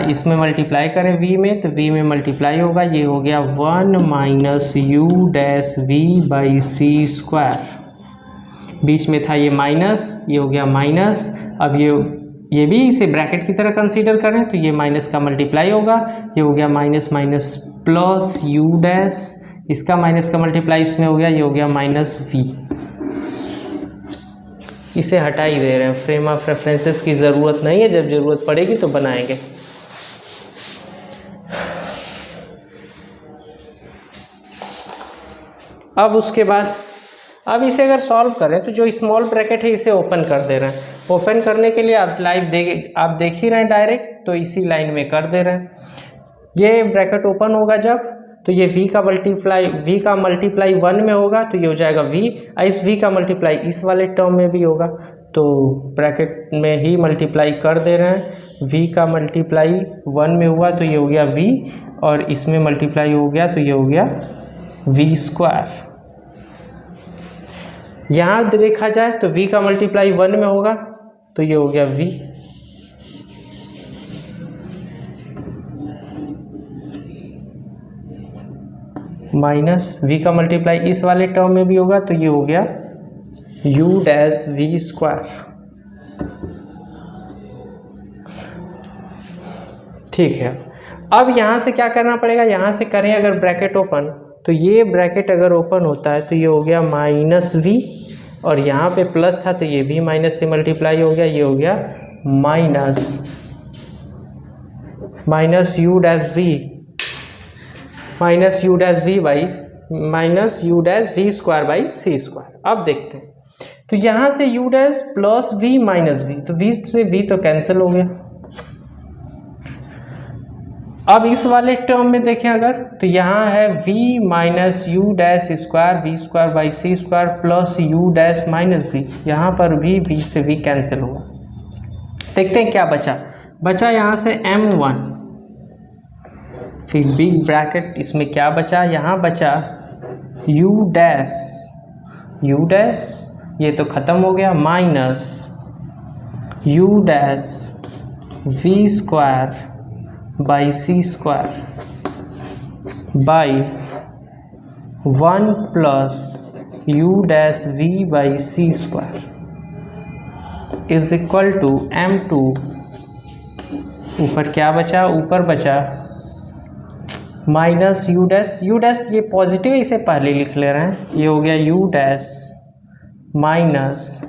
इसमें मल्टीप्लाई करें v में तो v में मल्टीप्लाई होगा, ये हो गया 1 minus u dash v by C square, बीच में था ये माइनस, ये हो गया माइनस, अब ये भी इसे ब्रैकेट की तरह कंसीडर करें तो ये माइनस का मल्टीप्लाई होगा, ये हो गया minus minus plus u dash, इसका माइनस का मल्टीप्लाई इसमें हो गया, ये हो गया माइनस v, इसे हटा ही दे रहे हैं, फ्रेम ऑफ रेफरेंसेस की ज़रूरत नहीं है, जब ज़रूरत पड़ेगी तो बनाएंगे। अब उसके बाद अब इसे अगर सॉल्व करें तो जो स्मॉल ब्रैकेट है इसे ओपन कर दे रहे हैं, ओपन करने के लिए आप आप देख ही रहे हैं डायरेक्ट, तो इसी लाइन में कर दे रहे हैं। ये ब्रैकेट ओपन होगा जब तो ये v का मल्टीप्लाई 1 में होगा तो ये हो जाएगा v, इस v का मल्टीप्लाई इस वाले टर्म में भी होगा, तो ब्रैकेट में ही मल्टीप्लाई कर दे रहे हैं, v का मल्टीप्लाई 1 में हुआ तो ये हो गया v, और इसमें मल्टीप्लाई हो गया तो ये हो गया v स्क्वायर। यहाँ देखा जाए तो v का मल्टीप्लाई 1 में होगा, तो ये हो गया v, माइनस v का मल्टीप्लाई इस वाले टर्म में भी होगा, तो ये हो गया u डैश v स्क्वायर। ठीक है, अब यहाँ से क्या करना पड़ेगा, यहाँ से करें अगर ब्रैकेट ओपन, तो ये ब्रैकेट अगर ओपन होता है तो ये हो गया माइनस v, और यहाँ पे प्लस था तो ये भी माइनस से मल्टीप्लाई हो गया, ये हो गया minus u dash v, minus u dash v by minus u dash v square by c square. अब देखते हैं, तो यहाँ से u dash plus v minus v, तो v से v तो कैंसिल हो गया। अब इस वाले टर्म में देखें अगर, तो यहाँ है v minus you dash square v square by C square plus u dash minus v, यहाँ पर भी v से v कैंसिल हुआ। देखते हैं क्या बचा यहाँ से m1, फिर बिग ब्रैकेट, इसमें क्या बचा, यहाँ बचा u डैश ये तो ख़त्म हो गया, minus u dash v square by C square by 1 plus u dash v by C square is equal to m2। ऊपर क्या बचा, ऊपर बचा माइनस u डैश ये पॉजिटिव है, इसे पहले लिख ले रहे हैं, ये हो गया u dash minus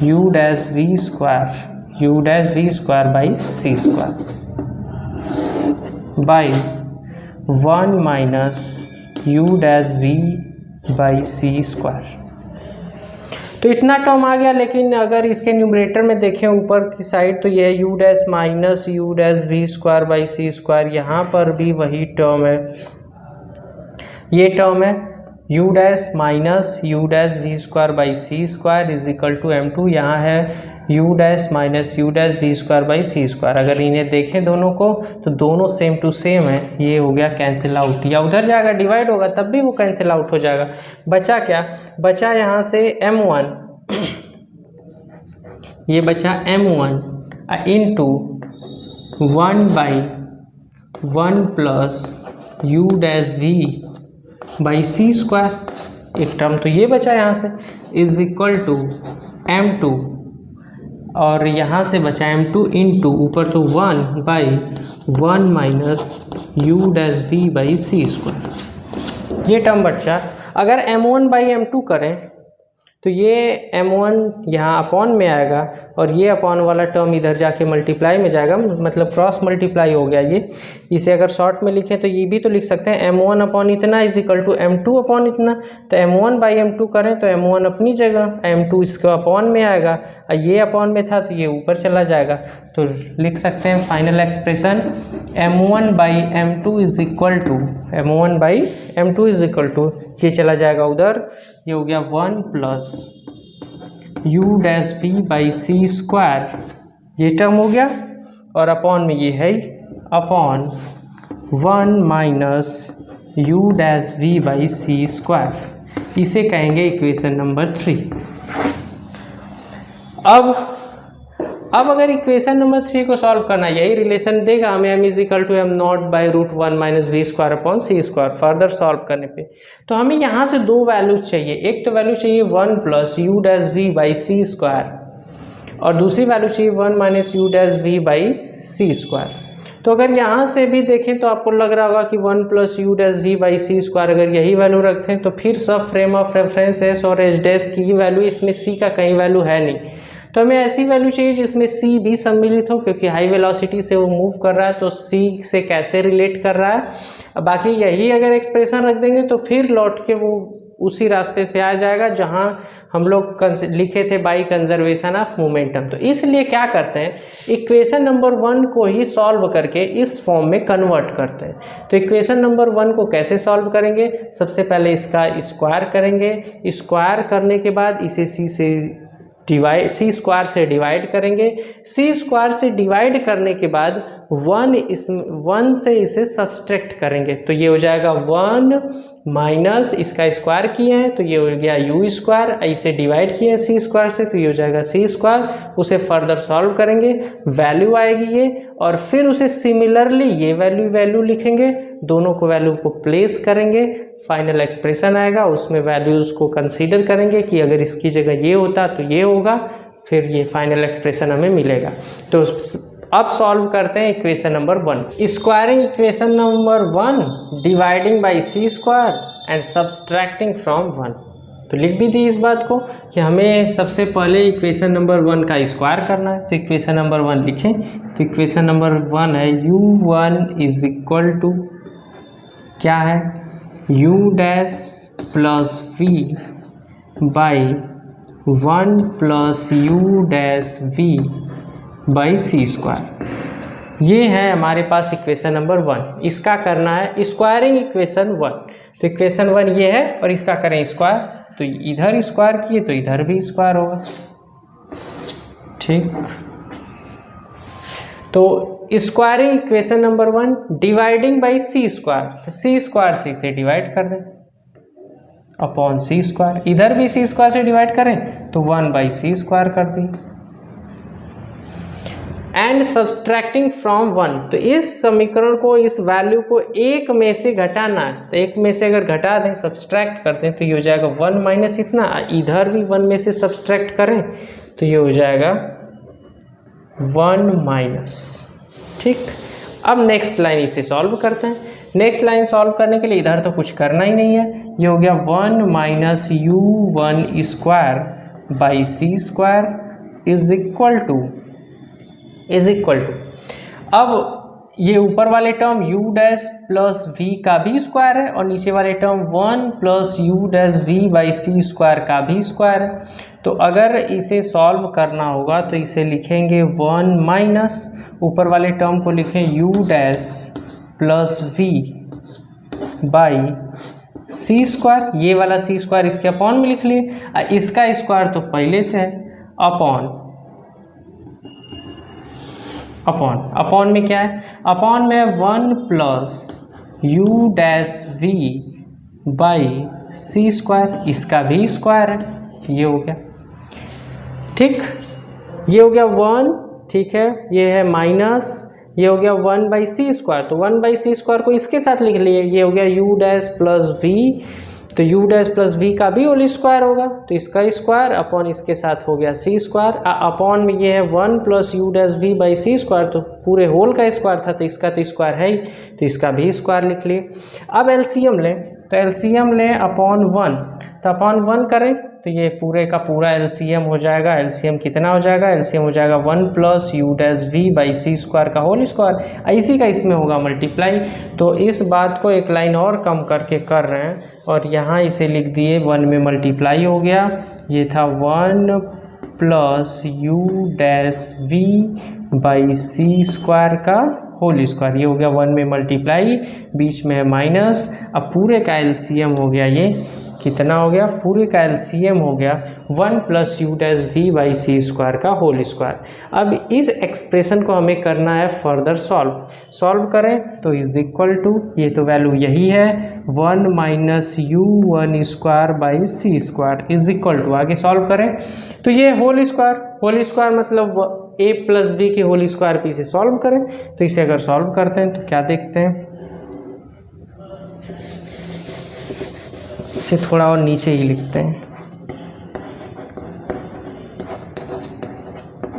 u dash v square by C square by 1 minus u dash v by C square. तो इतना टर्म आ गया, लेकिन अगर इसके न्यूमरेटर में देखें ऊपर की साइड, तो यह u dash minus u dash v square by C square, यहाँ पर भी वही टर्म है, ये टर्म है u dash minus u dash v square by C square is equal to m2, यहाँ है u dash minus u dash v square by C square. अगर इन्हें देखें दोनों को, तो दोनों सेम टू सेम है, ये हो गया कैंसिल आउट, या उधर जाएगा डिवाइड होगा तब भी वो कैंसिल आउट हो जाएगा। बचा क्या, बचा यहाँ से m1, ये बचा m1 into 1 by 1 plus u dash v by C square, एक टर्म तो ये बचा यहाँ से, इज इक्वल टू m2, और यहाँ से बचा m2 इंटू ऊपर तो 1 by 1 minus u dash v by C square, ये टर्म बचा। अगर m1 बाई m2 करें तो ये m1 यहाँ अपॉन में आएगा, और ये अपॉन वाला टर्म इधर जाके मल्टीप्लाई में जाएगा, मतलब क्रॉस मल्टीप्लाई हो गया ये। इसे अगर शॉर्ट में लिखें तो ये भी तो लिख सकते हैं m1 अपॉन इतना is equal to m2 upon इतना, तो m1 बाई m2 करें तो m1 अपनी जगह, m2 इसका अपॉन में आएगा, और ये अपॉन में था तो ये ऊपर चला जाएगा, तो लिख सकते हैं final expression m1 by m2 is equal to ये चला जाएगा उधर, ये हो गया 1 plus u dash v by C square, ये टर्म हो गया, और अपॉन में ये है upon 1 minus u dash v by C square, इसे कहेंगे इक्वेशन नंबर 3। अब अगर इक्वेशन नंबर 3 को सॉल्व करना, यही रिलेशन देगा हमें m is equal to m not by root 1 minus we square upon C square. Further solve करने पे तो हमें यहाँ से दो वैल्यूज चाहिए, एक तो वैल्यू चाहिए 1 plus you dash we by C square, और दूसरी वैल्यू चाहिए 1 minus you dash we by C square. तो अगर यहाँ से भी देखें तो आपको लग रहा होगा कि 1 plus you dash we by C square अगर यही वैल्यू रखते हैं तो फिर सब फ्रेम ऑफ रेफरेंस एस और एच डैश की वैल्यू, इसमें सी का कहीं वैल्यू है नहीं, तो हमें ऐसी वैल्यू चाहिए जिसमें सी भी सम्मिलित हो, क्योंकि हाई वेलोसिटी से वो मूव कर रहा है तो सी से कैसे रिलेट कर रहा है। बाकी यही अगर एक्सप्रेशन रख देंगे तो फिर लौट के वो उसी रास्ते से आ जाएगा जहां हम लोग लिखे थे बाई कंजर्वेशन ऑफ मोमेंटम। तो इसलिए क्या करते हैं, इक्वेशन नंबर 1 को ही सॉल्व करके इस फॉर्म में कन्वर्ट करते हैं। तो इक्वेशन नंबर 1 को कैसे सॉल्व करेंगे, सबसे पहले इसका स्क्वायर करेंगे, स्क्वायर करने के बाद इसे सी से सी स्क्वायर से डिवाइड करेंगे। सी स्क्वायर से डिवाइड करने के बाद 1 से इसे सब्सट्रैक्ट करेंगे, तो ये हो जाएगा 1 माइनस इसका स्क्वायर किए हैं तो ये हो गया यू स्क्वायर, इसे डिवाइड किए हैं सी स्क्वायर से तो ये हो जाएगा सी स्क्वायर। उसे फर्दर सॉल्व करेंगे, वैल्यू आएगी ये, और फिर उसे सिमिलरली ये वैल्यू लिखेंगे, दोनों को वैल्यू को प्लेस करेंगे, फाइनल एक्सप्रेशन आएगा, उसमें वैल्यूज़ को कंसीडर करेंगे कि अगर इसकी जगह ये होता तो ये होगा, फिर ये फाइनल एक्सप्रेशन हमें मिलेगा। तो अब सॉल्व करते हैं equation number 1। Squaring equation number 1, dividing by C square and subtracting from 1। तो लिख भी दी इस बात को कि हमें सबसे पहले इक्वेशन नंबर 1 का स्क्वायर करना है। तो इक्वेशन नंबर 1 लिखें, तो इक्वेशन नंबर 1 है u1 इज इक्वल टू क्या है, u dash plus v by 1 plus u dash v by C square. ये है हमारे पास इक्वेशन नंबर 1। इसका करना है स्क्वायरिंग इक्वेशन 1। तो इक्वेशन 1 ये है और इसका करें स्क्वायर, तो इधर स्क्वायर किए तो इधर भी स्क्वायर होगा, ठीक। तो squaring equation number 1, dividing by C square, तो सी स्क्वायर से इसे डिवाइड कर दें अपॉन सी स्क्वायर, इधर भी सी स्क्वायर से डिवाइड करें तो 1 बाई सी स्क्वायर कर दी। एंड सब्सट्रैक्टिंग फ्रॉम 1, तो इस समीकरण को, इस वैल्यू को एक में से घटाना है, तो एक में से अगर घटा दें, सब्सट्रैक्ट करते हैं तो ये हो जाएगा 1 माइनस इतना, इधर भी 1 में से सब्सट्रैक्ट करें तो ये हो जाएगा 1 माइनस, ठीक। अब नेक्स्ट लाइन इसे सॉल्व करते हैं। नेक्स्ट लाइन सॉल्व करने के लिए इधर तो कुछ करना ही नहीं है, ये हो गया 1 minus u1 square by C square is equal to अब ये ऊपर वाले term u dash plus v का भी स्क्वायर है और नीचे वाले term 1 plus u dash v by C square का भी स्क्वायर है। तो अगर इसे सॉल्व करना होगा तो इसे लिखेंगे 1 माइनस, ऊपर वाले टर्म को लिखें u dash plus v by C square, ये वाला सी स्क्वायर इसके अपॉन में लिख लिए, इसका स्क्वायर तो पहले से है, अपॉन में क्या है, अपॉन में 1 plus u dash v by C square, इसका भी स्क्वायर है, ये हो गया, ठीक। ये हो गया 1, ठीक है, ये है माइनस, ये हो गया 1 बाई सी स्क्वायर, तो 1 बाई सी स्क्वायर को इसके साथ लिख लिए, ये हो गया u डैश प्लस v, तो u डैश प्लस v का भी होल स्क्वायर होगा, तो इसका स्क्वायर अपॉन इसके साथ हो गया सी स्क्वायर, अपॉन में ये है 1 plus u dash v by C square, तो पूरे होल का स्क्वायर था तो इसका तो स्क्वायर है ही, तो इसका भी स्क्वायर लिख लिए। अब एलसीएम लें, तो एलसीएम लें अपॉन 1, तो अपॉन 1 करें तो ये पूरे का पूरा एलसीएम हो जाएगा। एलसीएम कितना हो जाएगा, एलसीएम हो जाएगा 1 plus u dash v by C square का होल स्क्वायर, इसी का इसमें होगा मल्टीप्लाई। तो इस बात को एक लाइन और कम करके कर रहे हैं और यहाँ इसे लिख दिए 1 में मल्टीप्लाई हो गया, ये था 1 plus u dash v by C square का होल स्क्वायर, ये हो गया 1 में मल्टीप्लाई, बीच में है माइनस। अब पूरे का एलसीएम हो गया, ये कितना हो गया, पूरे का एलसीएम हो गया 1 plus u dash v by C square का होल स्क्वायर। अब इस एक्सप्रेशन को हमें करना है फर्दर सॉल्व करें तो इज इक्वल टू, ये तो वैल्यू यही है 1 minus u1 square by C square is equal to, आगे सॉल्व करें तो ये होल स्क्वायर मतलब a प्लस बी के होल स्क्वायर पे इसे सॉल्व करें, तो इसे अगर सॉल्व करते हैं तो क्या देखते हैं, इसे थोड़ा और नीचे ही लिखते हैं,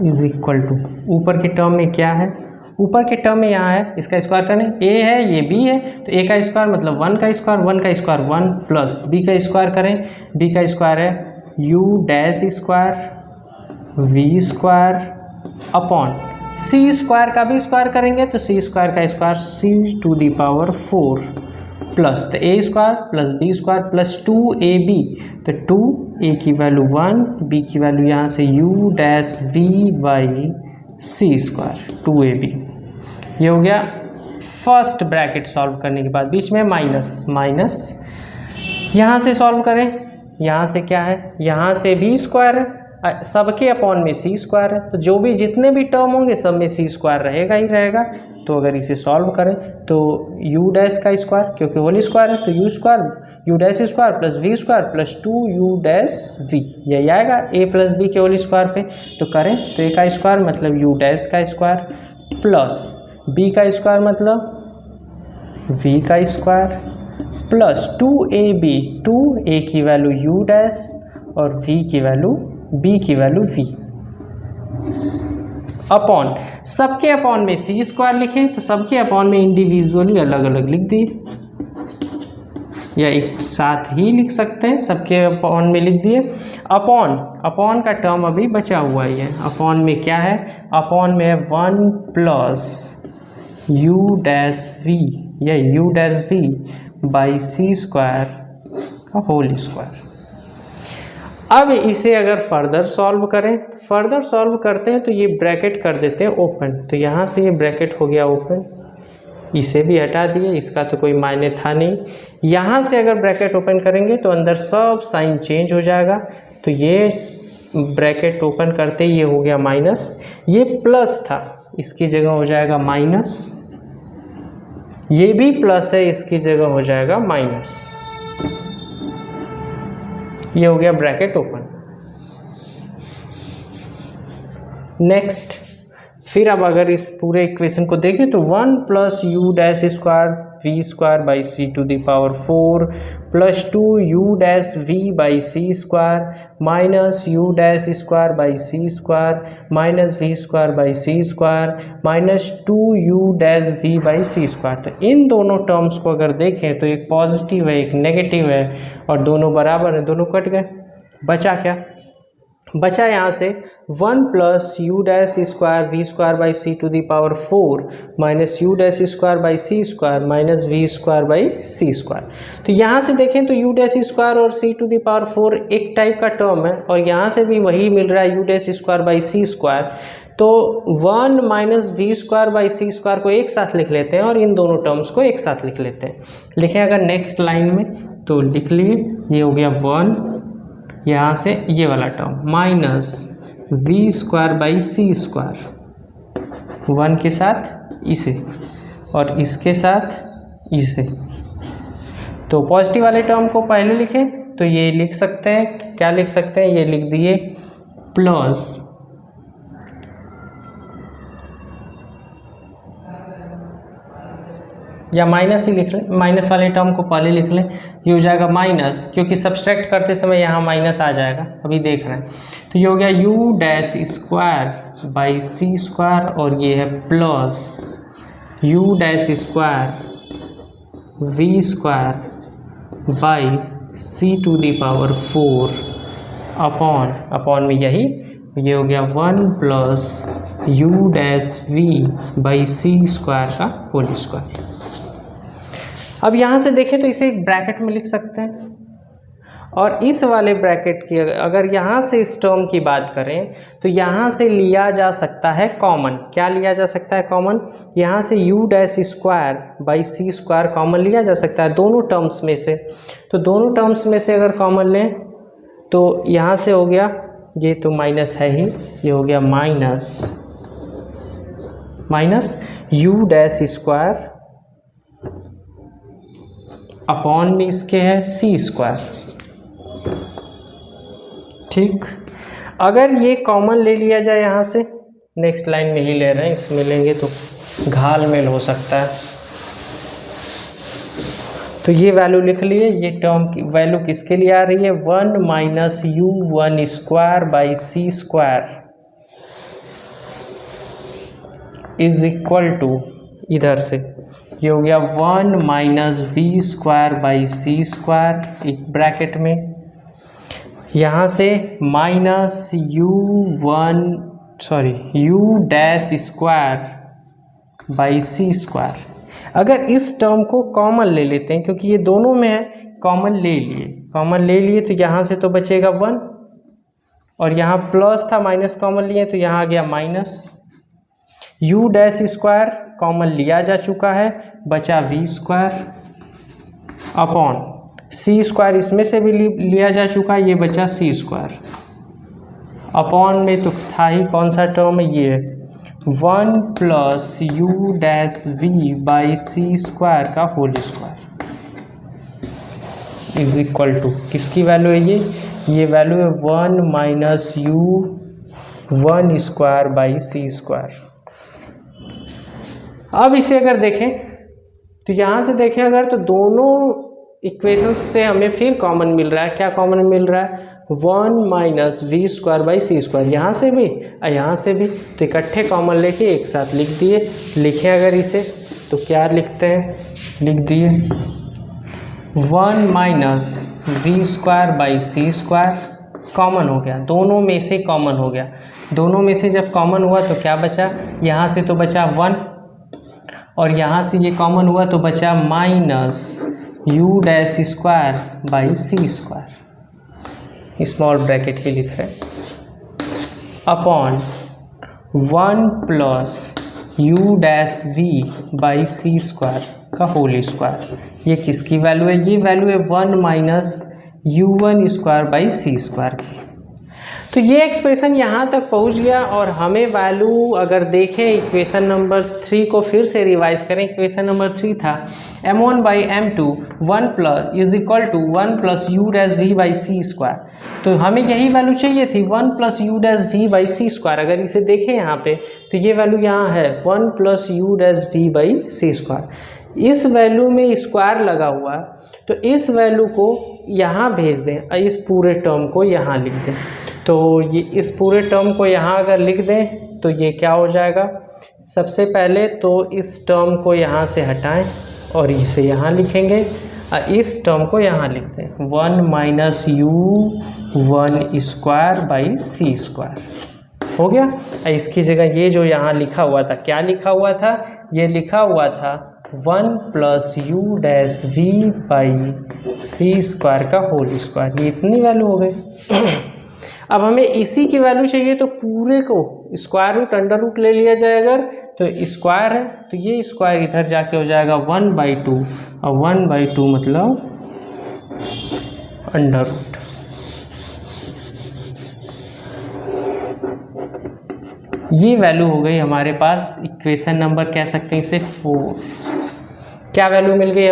इज इक्वल टू, ऊपर के टर्म में क्या है, ऊपर के टर्म में यहाँ है, इसका स्क्वायर करें, a है ये b है, तो a का स्क्वायर मतलब 1 का स्क्वायर, 1 का स्क्वायर 1 प्लस b का स्क्वायर करें, b का स्क्वायर है u dash square v square upon c square का भी स्क्वायर करेंगे तो c स्क्वायर का square c to the power 4 plus तो a square plus b square plus 2ab, तो 2a की वैल्यू 1, b की वैल्यू यहाँ से u dash v by C square 2ab, ये हो गया फर्स्ट ब्रैकेट सॉल्व करने के बाद, बीच में माइनस, यहाँ से सॉल्व करें, यहाँ से क्या है, यहाँ से भी स्क्वायर है सबके अपॉन में सी स्क्वायर है, तो जो भी जितने भी टर्म होंगे सब में सी स्क्वायर रहेगा ही रहेगा। तो अगर इसे सॉल्व करें तो यू डैश का स्क्वायर, क्योंकि होल स्क्वायर है तो U square U dash square plus V square plus 2 U dash V, यही आएगा ए प्लस बी के होल स्क्वायर पे। तो करें तो ए का स्क्वायर मतलब यू डैश का स्क्वायर प्लस बी का स्क्वायर मतलब वी का स्क्वायर प्लस 2ab, 2a की वैल्यू यू डैश और v की वैल्यू b की वैल्यू v अपॉन सबके अपॉन में सी स्क्वायर लिखें तो सबके अपॉन में इंडिविजुअली अलग अलग लिख दिए या एक साथ ही लिख सकते हैं, सबके अपॉन में लिख दिए। अपॉन का टर्म अभी बचा हुआ ही है। अपॉन में क्या है, अपॉन में 1 प्लस यू डैश वी या U dash we by C square का होल स्क्वायर। अब इसे अगर फर्दर सॉल्व करें, फर्दर सॉल्व करते हैं तो ये ब्रैकेट कर देते हैं ओपन, तो यहाँ से ये ब्रैकेट हो गया ओपन, इसे भी हटा दिए, इसका तो कोई मायने था नहीं। यहाँ से अगर ब्रैकेट ओपन करेंगे तो अंदर सब साइन चेंज हो जाएगा, तो ये ब्रैकेट ओपन करते ही ये हो गया माइनस, ये प्लस था इसकी जगह हो जाएगा माइनस, ये भी प्लस है इसकी जगह हो जाएगा माइनस, ये हो गया ब्रैकेट ओपन। नेक्स्ट, फिर अब अगर इस पूरे इक्वेशन को देखें तो 1 plus you dash square V square by C to the power 4 plus 2 U dash we by C square minus you dash square by C square minus we square by C square minus 2 U dash we by C square. तो इन दोनों टर्म्स को अगर देखें तो एक पॉजिटिव है एक नेगेटिव है और दोनों बराबर हैं, दोनों कट गए। बचा क्या, बचा यहाँ से 1 plus you dash square V square by C to the power 4 minus you dash square by C square minus we square by C square. तो यहाँ से देखें तो यू डैश स्क्वायर और सी टू दी पावर 4 एक टाइप का टर्म है और यहाँ से भी वही मिल रहा है U dash square by C square. तो 1 minus we square by C square को एक साथ लिख लेते हैं और इन दोनों टर्म्स को एक साथ लिख लेते हैं। लिखें अगर नेक्स्ट लाइन में तो लिख लिए, ये हो गया 1, यहाँ से ये वाला term minus we square by C square 1 के साथ इसे और इसके साथ इसे। तो पॉजिटिव वाले टर्म को पहले लिखें तो ये लिख सकते हैं, क्या लिख सकते हैं, ये लिख दिए प्लस या माइनस ही लिख लें, माइनस वाले टर्म को पहले लिख लें, ये हो जाएगा माइनस, क्योंकि सब्सट्रैक्ट करते समय यहाँ माइनस आ जाएगा, अभी देख रहे हैं। तो ये हो गया U dash square by C square और ये है plus you dash square V square by C to the power 4 upon में यही, ये हो गया 1 plus you dash we by C square का होल स्क्वायर। अब यहाँ से देखें तो इसे एक ब्रैकेट में लिख सकते हैं और इस वाले ब्रैकेट की अगर यहाँ से इस टर्म की बात करें तो यहाँ से लिया जा सकता है कॉमन। क्या लिया जा सकता है कॉमन, यहाँ से U dash square by C square common लिया जा सकता है दोनों टर्म्स में से। तो दोनों टर्म्स में से अगर कॉमन लें तो यहाँ से हो गया, ये तो माइनस है ही, ये हो गया minus you dash square upon में इसके है सी स्क्वायर। ठीक, अगर ये कॉमन ले लिया जाए यहाँ से, नेक्स्ट लाइन में ही ले रहे हैं, इसमें लेंगे तो घाल मेल हो सकता है, तो ये वैल्यू लिख लिए। ये टर्म की वैल्यू किसके लिए आ रही है, 1 minus you 1 square by C square is equal to, इधर से ये हो गया 1 minus we square by C square एक ब्रैकेट में, यहाँ से minus you dash square by C square. अगर इस टर्म को कॉमन ले लेते हैं, क्योंकि ये दोनों में है, कॉमन ले लिए तो यहाँ से तो बचेगा 1 और यहाँ प्लस था, माइनस कॉमन लिए तो यहाँ आ गया minus. You dash square common लिया जा चुका है, बचा वी स्क्वायर अपॉन सी स्क्वायर इसमें से भी लिया जा चुका है, ये बचा सी स्क्वायर अपॉन में तो था ही, कौन सा टर्म है ये 1 plus you dash we by C square का whole square is equal to किसकी वैल्यू है ये वैल्यू है 1 minus you 1 square by C square. अब इसे अगर देखें तो यहाँ से देखें अगर, तो दोनों इक्वेशन से हमें फिर कॉमन मिल रहा है। क्या कॉमन मिल रहा है 1 minus we square by C square, यहाँ से भी और यहाँ से भी, तो इकट्ठे कॉमन लेके एक साथ लिख दिए। लिखें अगर इसे तो क्या लिखते हैं, लिख दिए 1 minus we square by C square, common हो गया, दोनों में से कॉमन हो गया। दोनों में से जब कॉमन हुआ तो क्या बचा, यहाँ से तो बचा 1 और यहाँ से ये कॉमन हुआ तो बचा minus you dash square by C square, small bracket ही लिख रहे हैं, upon 1 plus you dash we by C square का होल स्क्वायर। ये किसकी वैल्यू है, ये वैल्यू है 1 minus you 1 square by C square की। तो ये एक्सप्रेशन यहाँ तक पहुँच गया और हमें वैल्यू अगर देखें इक्वेशन नंबर 3 को फिर से रिवाइज करें। इक्वेशन नंबर 3 था m1 by m2 1 plus is equal to 1 plus you dash we by C square. तो हमें यही वैल्यू चाहिए थी 1 plus you dash we by C square. अगर इसे देखें यहाँ पे तो ये वैल्यू यहाँ है 1 plus you dash we by C square. इस वैल्यू में स्क्वायर लगा हुआ है तो इस वैल्यू को यहाँ भेज दें और इस पूरे टर्म को यहाँ लिख दें। तो ये इस पूरे टर्म को यहाँ अगर लिख दें तो ये क्या हो जाएगा, सबसे पहले तो इस टर्म को यहाँ से हटाएं और इसे यहाँ लिखेंगे और इस टर्म को यहाँ लिख दें 1 minus you 1 square by C square हो गया। इसकी जगह ये जो यहाँ लिखा हुआ था, क्या लिखा हुआ था, ये लिखा हुआ था 1 plus you dash we by C square का होल स्क्वायर। ये इतनी वैल्यू हो गई। अब हमें इसी की वैल्यू चाहिए तो पूरे को स्क्वायर रूट अंडर रूट ले लिया जाए। अगर तो स्क्वायर है तो ये स्क्वायर इधर जाके हो जाएगा 1/2 और 1/2 मतलब अंडर रूट। ये वैल्यू हो गई हमारे पास इक्वेशन नंबर, कह सकते हैं इसे 4। क्या वैल्यू मिल गई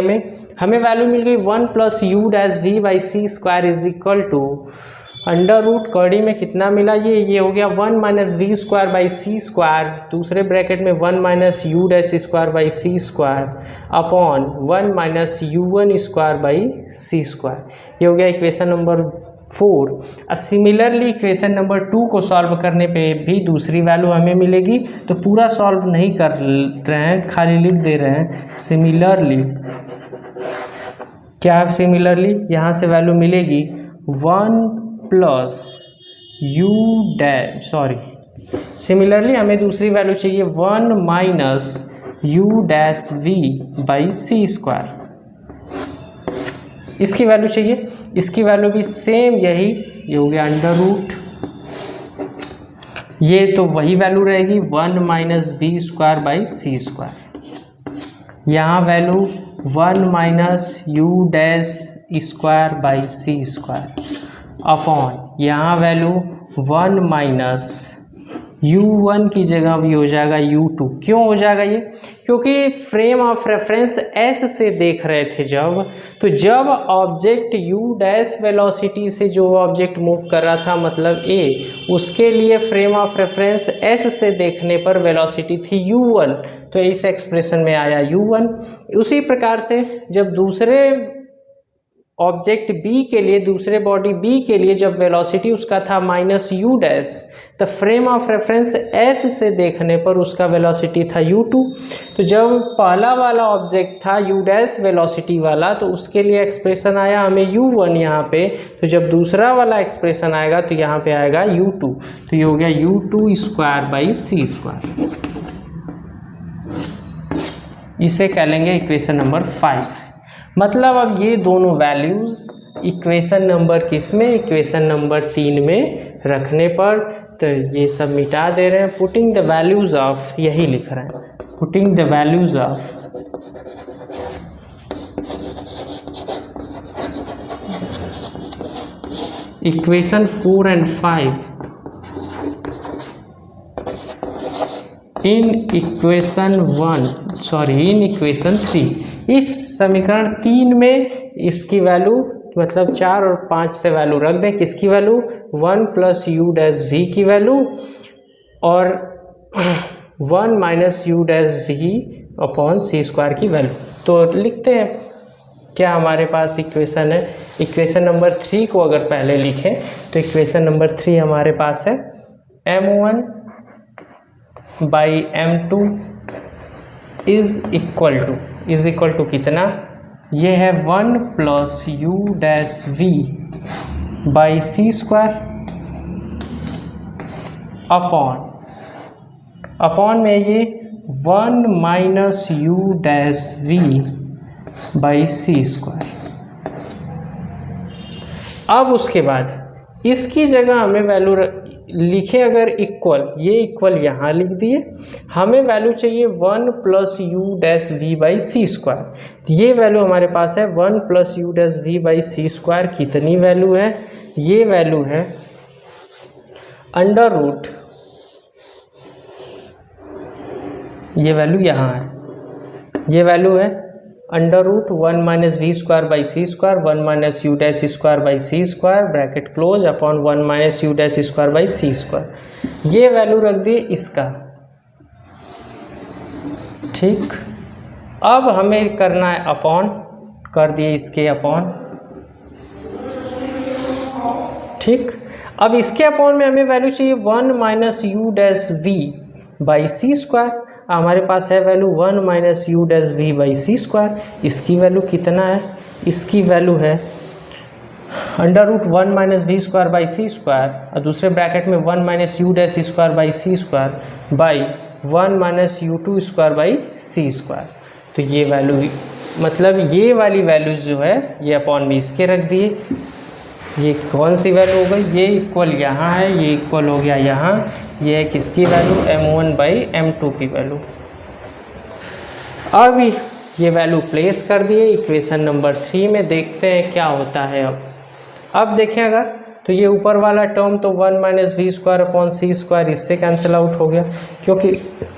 हमें वैल्यू मिल गई 1 plus you dash we by C square is equal to under root कड़ी में कितना मिला, ये हो गया 1 minus we square by C square, दूसरे ब्रैकेट में 1 minus you dash square by C square upon 1 minus you 1 square by C square. ये हो गया equation number 4। Similarly equation number 2 को सॉल्व करने पे भी दूसरी वैल्यू हमें मिलेगी। तो पूरा सॉल्व नहीं कर रहे हैं, खाली लिख दे रहे हैं सिमिलरली। क्या सिमिलरली यहाँ से वैल्यू मिलेगी 1 प्लस यू डैश सिमिलरली हमें दूसरी वैल्यू चाहिए 1 minus you dash we by C square. इसकी वैल्यू चाहिए, इसकी वैल्यू भी सेम यही, ये हो गया अंडर रूट, ये तो वही वैल्यू रहेगी 1 minus we square by C square. यहाँ value 1 minus you dash square by C square upon यहाँ वैल्यू 1 माइनस u1 की जगह भी हो जाएगा u2। क्यों हो जाएगा ये, क्योंकि फ्रेम ऑफ रेफरेंस s से देख रहे थे जब ऑब्जेक्ट u डैश वेलोसिटी से जो ऑब्जेक्ट मूव कर रहा था मतलब a, उसके लिए फ्रेम ऑफ रेफरेंस s से देखने पर वेलोसिटी थी u1, तो इस एक्सप्रेशन में आया u1। उसी प्रकार से जब दूसरे ऑब्जेक्ट b के लिए, दूसरे बॉडी b के लिए जब वेलोसिटी उसका था माइनस यू डैश, तो फ्रेम ऑफ रेफरेंस s से देखने पर उसका वेलोसिटी था u2। तो जब पहला वाला ऑब्जेक्ट था u डैश वेलोसिटी वाला तो उसके लिए एक्सप्रेशन आया हमें u1 यहाँ पे, तो जब दूसरा वाला एक्सप्रेशन आएगा तो यहाँ पे आएगा u2। तो ये हो गया u2 square by C square. इसे कह लेंगे इक्वेशन नंबर 5। मतलब अब ये दोनों वैल्यूज़ इक्वेशन नंबर किस में, इक्वेशन नंबर 3 में रखने पर, तो ये सब मिटा दे रहे हैं। पुटिंग द वैल्यूज़ ऑफ, यही लिख रहे हैं, putting the values of equation 4 and 5 in equation 3 इस समीकरण 3 में इसकी वैल्यू मतलब 4 और 5 से वैल्यू रख दें। किसकी value? 1 plus you dash v की वैल्यू और 1 minus you dash v upon C square की वैल्यू। तो लिखते हैं क्या हमारे पास इक्वेशन है। इक्वेशन नंबर 3 को अगर पहले लिखें तो इक्वेशन नंबर 3 हमारे पास है m1 by m2 is equal to कितना? ये है 1 plus you dash we by C square upon में ये 1 minus you dash we by C square. अब उसके बाद इसकी जगह हमें वैल्यू लिखे अगर इक्वल, ये इक्वल यहाँ लिख दिए। हमें वैल्यू चाहिए 1 plus you dash we by C square. ये वैल्यू हमारे पास है 1 plus you dash we by C square. कितनी वैल्यू है? ये वैल्यू है अंडर रूट, ये वैल्यू यहाँ है, ये वैल्यू है under root 1 minus we square by C square 1 minus you dash square by C square bracket close upon 1 minus you dash square by C square. ये वैल्यू रख दिए इसका। ठीक, अब हमें करना है अपॉन, कर दिए इसके अपॉन। ठीक, अब इसके अपॉन में हमें वैल्यू चाहिए 1 minus you dash we by C square. हमारे पास है value 1 minus you dash we by C square. इसकी वैल्यू कितना है? इसकी वैल्यू है under root 1 minus we square by C square और दूसरे ब्रैकेट में 1 minus you dash square by C square by 1 minus u two square by C square. तो ये वैल्यू मतलब ये वाली वैल्यूज जो है ये अपॉन में इसके रख दिए। ये कौन सी वैल्यू हो गई? ये इक्वल यहाँ है, ये इक्वल हो गया यहाँ। ये है किसकी वैल्यू? m1 बाई m2 की वैल्यू। अब ये वैल्यू प्लेस कर दिए इक्वेशन नंबर 3 में। देखते हैं क्या होता है। अब देखें अगर तो ये ऊपर वाला टर्म तो 1 minus we square upon C square इससे कैंसिल आउट हो गया, क्योंकि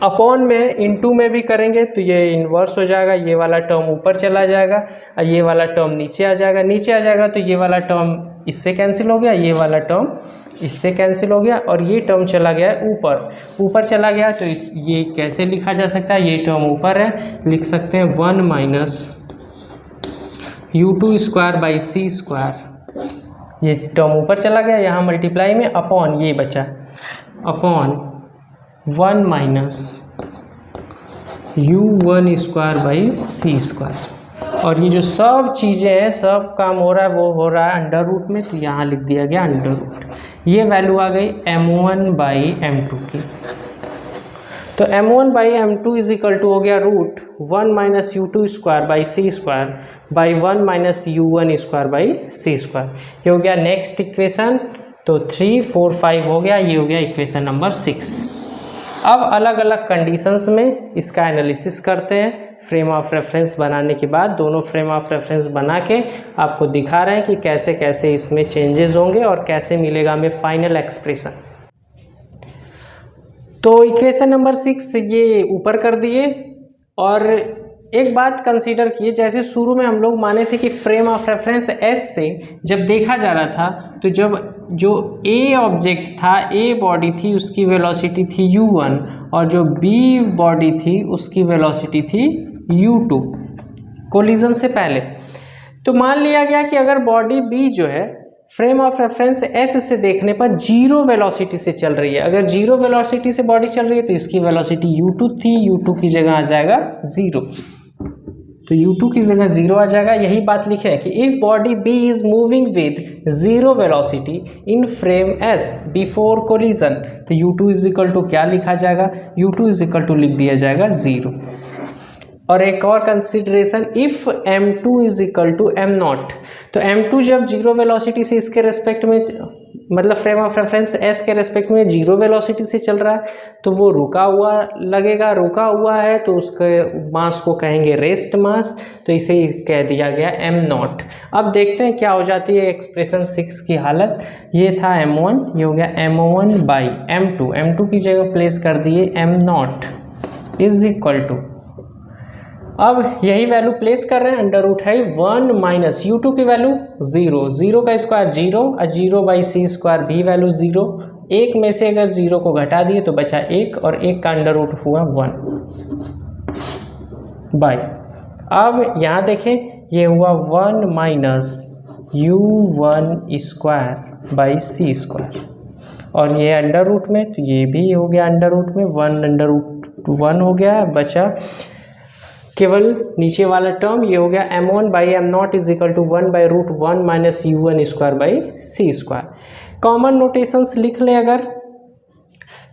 अपॉन में इनटू में भी करेंगे तो ये इन्वर्स हो जाएगा। ये वाला टर्म ऊपर चला जाएगा और ये वाला टर्म नीचे आ जाएगा। नीचे आ जाएगा तो ये वाला टर्म इससे कैंसिल हो गया, ये वाला टर्म इससे कैंसिल हो गया और ये टर्म चला गया ऊपर चला गया। तो ये कैसे लिखा जा सकता है? ये टर्म ऊपर है, लिख सकते हैं 1 minus u two square by C square. ये टर्म ऊपर चला गया यहाँ मल्टीप्लाई में, अपॉन ये बचा upon 1 minus u1 square by C square. और ये जो सब चीज़ें हैं सब काम हो रहा है वो हो रहा है अंडर रूट में, तो यहाँ लिख दिया गया अंडर रूट। ये वैल्यू आ गई m1 बाई m2 की। तो m1 by m2 is equal to हो गया root 1 minus u two square by C square by 1 minus u1 square by C square. ये हो गया नेक्स्ट इक्वेशन। तो 3, 4, 5 हो गया। ये हो गया इक्वेशन नंबर 6। अब अलग अलग कंडीशंस में इसका एनालिसिस करते हैं। फ्रेम ऑफ रेफरेंस बनाने के बाद दोनों फ्रेम ऑफ रेफरेंस बना के आपको दिखा रहे हैं कि कैसे कैसे इसमें चेंजेस होंगे और कैसे मिलेगा हमें फाइनल एक्सप्रेशन। तो इक्वेशन नंबर 6 ये ऊपर कर दिए। और एक बात कंसीडर किए, जैसे शुरू में हम लोग माने थे कि फ्रेम ऑफ रेफरेंस एस से जब देखा जा रहा था तो जब जो ए ऑब्जेक्ट था, ए बॉडी थी, उसकी वेलोसिटी थी u1 और जो बी बॉडी थी उसकी वेलोसिटी थी u2 कोलिजन से पहले। तो मान लिया गया कि अगर बॉडी बी जो है फ्रेम ऑफ रेफरेंस एस से देखने पर जीरो वेलोसिटी से चल रही है, अगर जीरो वेलोसिटी से बॉडी चल रही है तो इसकी वेलोसिटी u2 थी, u2 की जगह आ जाएगा 0, तो u2 की जगह 0 आ जाएगा। यही बात लिखे है कि if body b is moving with 0 velocity in frame s before collision, तो u2 इज इक्वल टू क्या लिखा जाएगा? u2 इज इक्वल टू लिख दिया जाएगा 0। और एक और consideration, if m2 is equal to m0, तो m2 जब जीरो वेलोसिटी से इसके रेस्पेक्ट में, मतलब फ्रेम ऑफ रेफरेंस s के रेस्पेक्ट में जीरो वेलोसिटी से चल रहा है, तो वो रुका हुआ लगेगा। रुका हुआ है तो उसके मास को कहेंगे रेस्ट मास, तो इसे कह दिया गया m0। अब देखते हैं क्या हो जाती है एक्सप्रेशन 6 की हालत। ये था m1, ये हो गया m1 बाई m2, m2 की जगह प्लेस कर दिए m0 इज इक्वल टू, अब यही वैल्यू प्लेस कर रहे हैं, अंडर रूट है 1 माइनस u2 की वैल्यू 0, 0 का स्क्वायर 0 और 0 बाई सी स्क्वायर भी वैल्यू 0, एक में से अगर 0 को घटा दिए तो बचा 1 और 1 का अंडर रूट हुआ 1 बाई, अब यहाँ देखें ये हुआ 1 minus u1 square by C square, और ये अंडर रूट में तो ये भी हो गया अंडर रूट में 1 अंडर रूट 1 हो गया, बचा केवल नीचे वाला टर्म, ये हो गया m1 by m0 is equal to 1 by root 1 minus u1 square by C square. Common notations लिख लें अगर,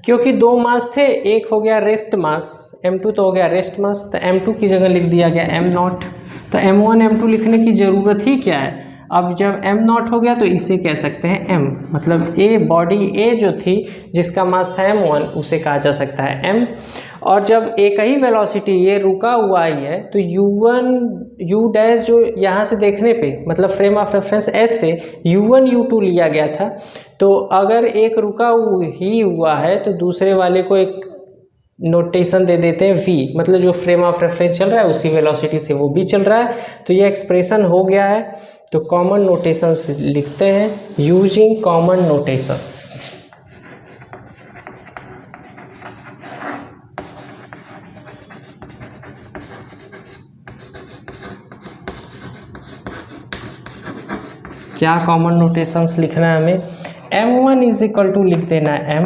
क्योंकि दो मास थे, एक हो गया रेस्ट मास m2 तो हो गया रेस्ट मास, तो m2 की जगह लिख दिया गया m0, तो m1 m2 लिखने की ज़रूरत ही क्या है। अब जब m0 हो गया तो इसे कह सकते हैं m, मतलब ए बॉडी ए जो थी जिसका मास था m1 उसे कहा जा सकता है m, और जब एक ही वेलोसिटी ये रुका हुआ ही है तो u1 u डैश जो यहाँ से देखने पे, मतलब फ्रेम ऑफ रेफरेंस s से u1 u2 लिया गया था, तो अगर एक रुका ही हुआ है तो दूसरे वाले को एक नोटेशन दे देते हैं v, मतलब जो फ्रेम ऑफ रेफरेंस चल रहा है उसी वेलोसिटी से वो भी चल रहा है, तो ये एक्सप्रेशन हो गया है। तो कॉमन नोटेशंस लिखते हैं यूजिंग कॉमन नोटेशंस। क्या कॉमन नोटेशंस लिखना है हमें, m1 इज इक्वल टू लिख देना है m,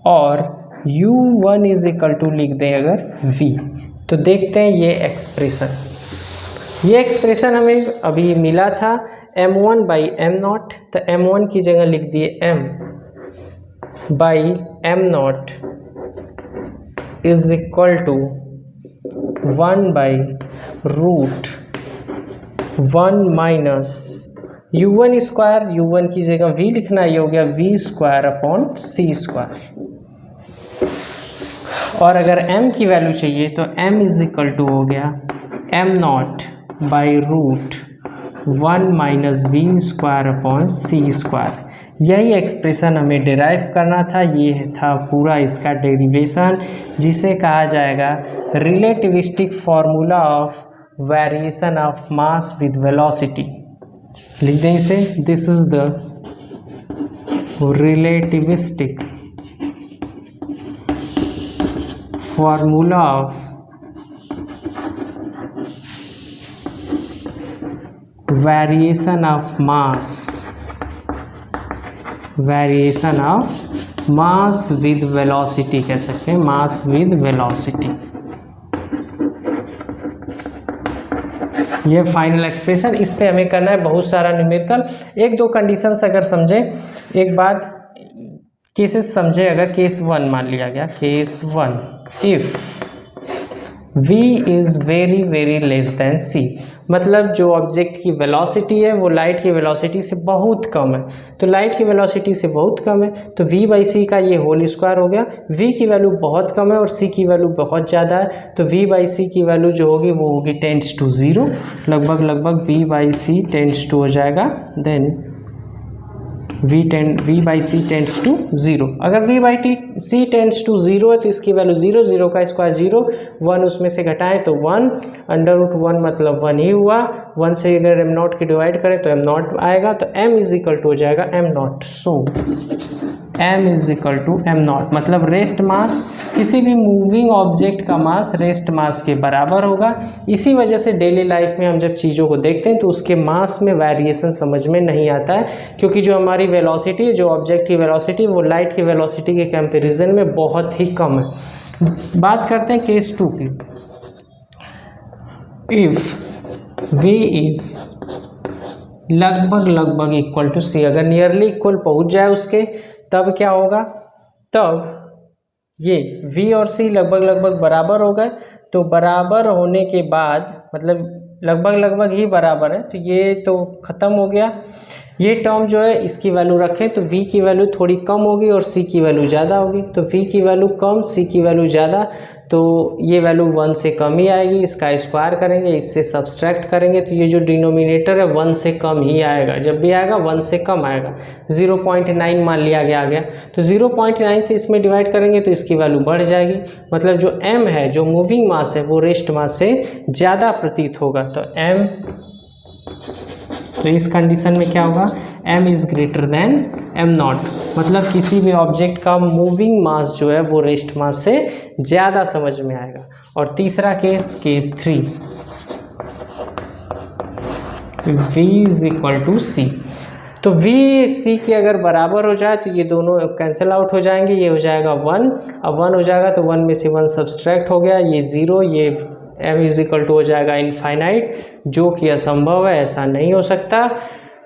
और u1 इज इक्वल टू लिख दें अगर v। तो देखते हैं ये एक्सप्रेशन हमें अभी मिला था m1 बाई m0, तो m1 की जगह लिख दिए m by m0 is equal to 1 by root 1 minus u1 square, u1 की जगह v लिखना, ये हो गया v square upon c square, और अगर m की वैल्यू चाहिए तो m इज इक्वल टू हो गया m0 by root 1 minus v square upon c square. यही एक्सप्रेशन हमें डिराइव करना था, ये था पूरा इसका डेरिवेशन, जिसे कहा जाएगा relativistic formula of variation of mass with velocity. लिख दें इसे, this is the relativistic formula of variation of mass with velocity, कह सकते हैं मास विद वेलोसिटी। ये फाइनल एक्सप्रेशन, इस पे हमें करना है बहुत सारा न्यूमेरिकल। एक दो कंडीशंस अगर समझे, एक बात केसेस समझे, अगर केस 1 मान लिया गया, case 1 if v is very very less than c, मतलब जो ऑब्जेक्ट की वेलोसिटी है वो लाइट की वेलोसिटी से बहुत कम है, तो लाइट की वेलोसिटी से बहुत कम है तो v बाई सी का ये होल स्क्वायर हो गया। v की वैल्यू बहुत कम है और c की वैल्यू बहुत ज़्यादा है, तो v बाई सी की वैल्यू जो होगी वो होगी टेंड्स टू 0, लगभग v by c tends to हो जाएगा, then v by c tends to 0। अगर v by c tends to 0 है तो इसकी वैल्यू 0, 0 का स्क्वायर 0, 1 उसमें से घटाएं तो 1, अंडर रूट 1 मतलब 1 ही हुआ, 1 से अगर m0 की डिवाइड करें तो m0 आएगा, तो m इज इक्वल टू हो जाएगा m0। So m is equal to m0, मतलब रेस्ट मास, किसी भी मूविंग ऑब्जेक्ट का मास रेस्ट मास के बराबर होगा। इसी वजह से डेली लाइफ में हम जब चीज़ों को देखते हैं तो उसके मास में वेरिएशन समझ में नहीं आता है, क्योंकि जो हमारी वेलोसिटी है, जो ऑब्जेक्ट की वेलोसिटी, वो लाइट की वेलोसिटी के कंपैरिजन में बहुत ही कम है। बात करते हैं केस 2 की। इफ v इज लगभग इक्वल टू c, अगर नियरली इक्वल पहुंच जाए उसके, तब क्या होगा, तब ये v और c लगभग बराबर हो गए, तो बराबर होने के बाद मतलब लगभग ही बराबर है, तो ये तो ख़त्म हो गया। ये टर्म जो है इसकी वैल्यू रखें तो v की वैल्यू थोड़ी कम होगी और c की वैल्यू ज़्यादा होगी। तो v की वैल्यू कम, c की वैल्यू ज़्यादा, तो ये वैल्यू 1 से कम ही आएगी। इसका स्क्वायर करेंगे, इससे सब्सट्रैक्ट करेंगे तो ये जो डिनोमिनेटर है 1 से कम ही आएगा। जब भी आएगा 1 से कम आएगा। 0.9 मान लिया गया आ गया, तो 0.9 से इसमें डिवाइड करेंगे तो इसकी वैल्यू बढ़ जाएगी। मतलब जो m है, जो मूविंग मास है, वो रेस्ट मास से ज़्यादा प्रतीत होगा। तो m, तो इस कंडीशन में क्या होगा, m is greater than m not, मतलब किसी भी ऑब्जेक्ट का मूविंग मास जो है वो रेस्ट मास से ज़्यादा समझ में आएगा। और तीसरा case 3, v is equal to c। तो v c के अगर बराबर हो जाए तो ये दोनों कैंसिल आउट हो जाएंगे, ये हो जाएगा 1। अब 1 हो जाएगा तो 1 में से 1 सब्सट्रैक्ट हो गया, ये 0, ये m इज इक्वल टू हो जाएगा इनफाइनाइट, जो कि असंभव है, ऐसा नहीं हो सकता।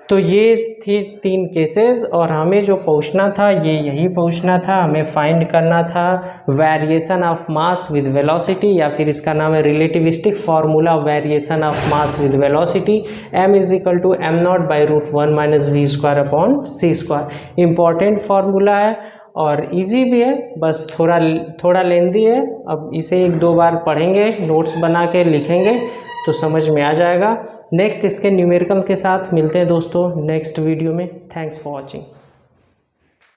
तो ये थी 3 केसेस और हमें जो पूछना था ये यही पूछना था। हमें फाइंड करना था variation of mass with velocity, या फिर इसका नाम है relativistic formula variation of mass with velocity. m is equal to m not by root 1 minus we square upon C square. Important formula है और इजी भी है, बस थोड़ा लेंदी है। अब इसे 1-2 बार पढ़ेंगे, नोट्स बना के लिखेंगे तो समझ में आ जाएगा। नेक्स्ट इसके न्यूमेरिकल के साथ मिलते हैं दोस्तों नेक्स्ट वीडियो में। Thanks for watching.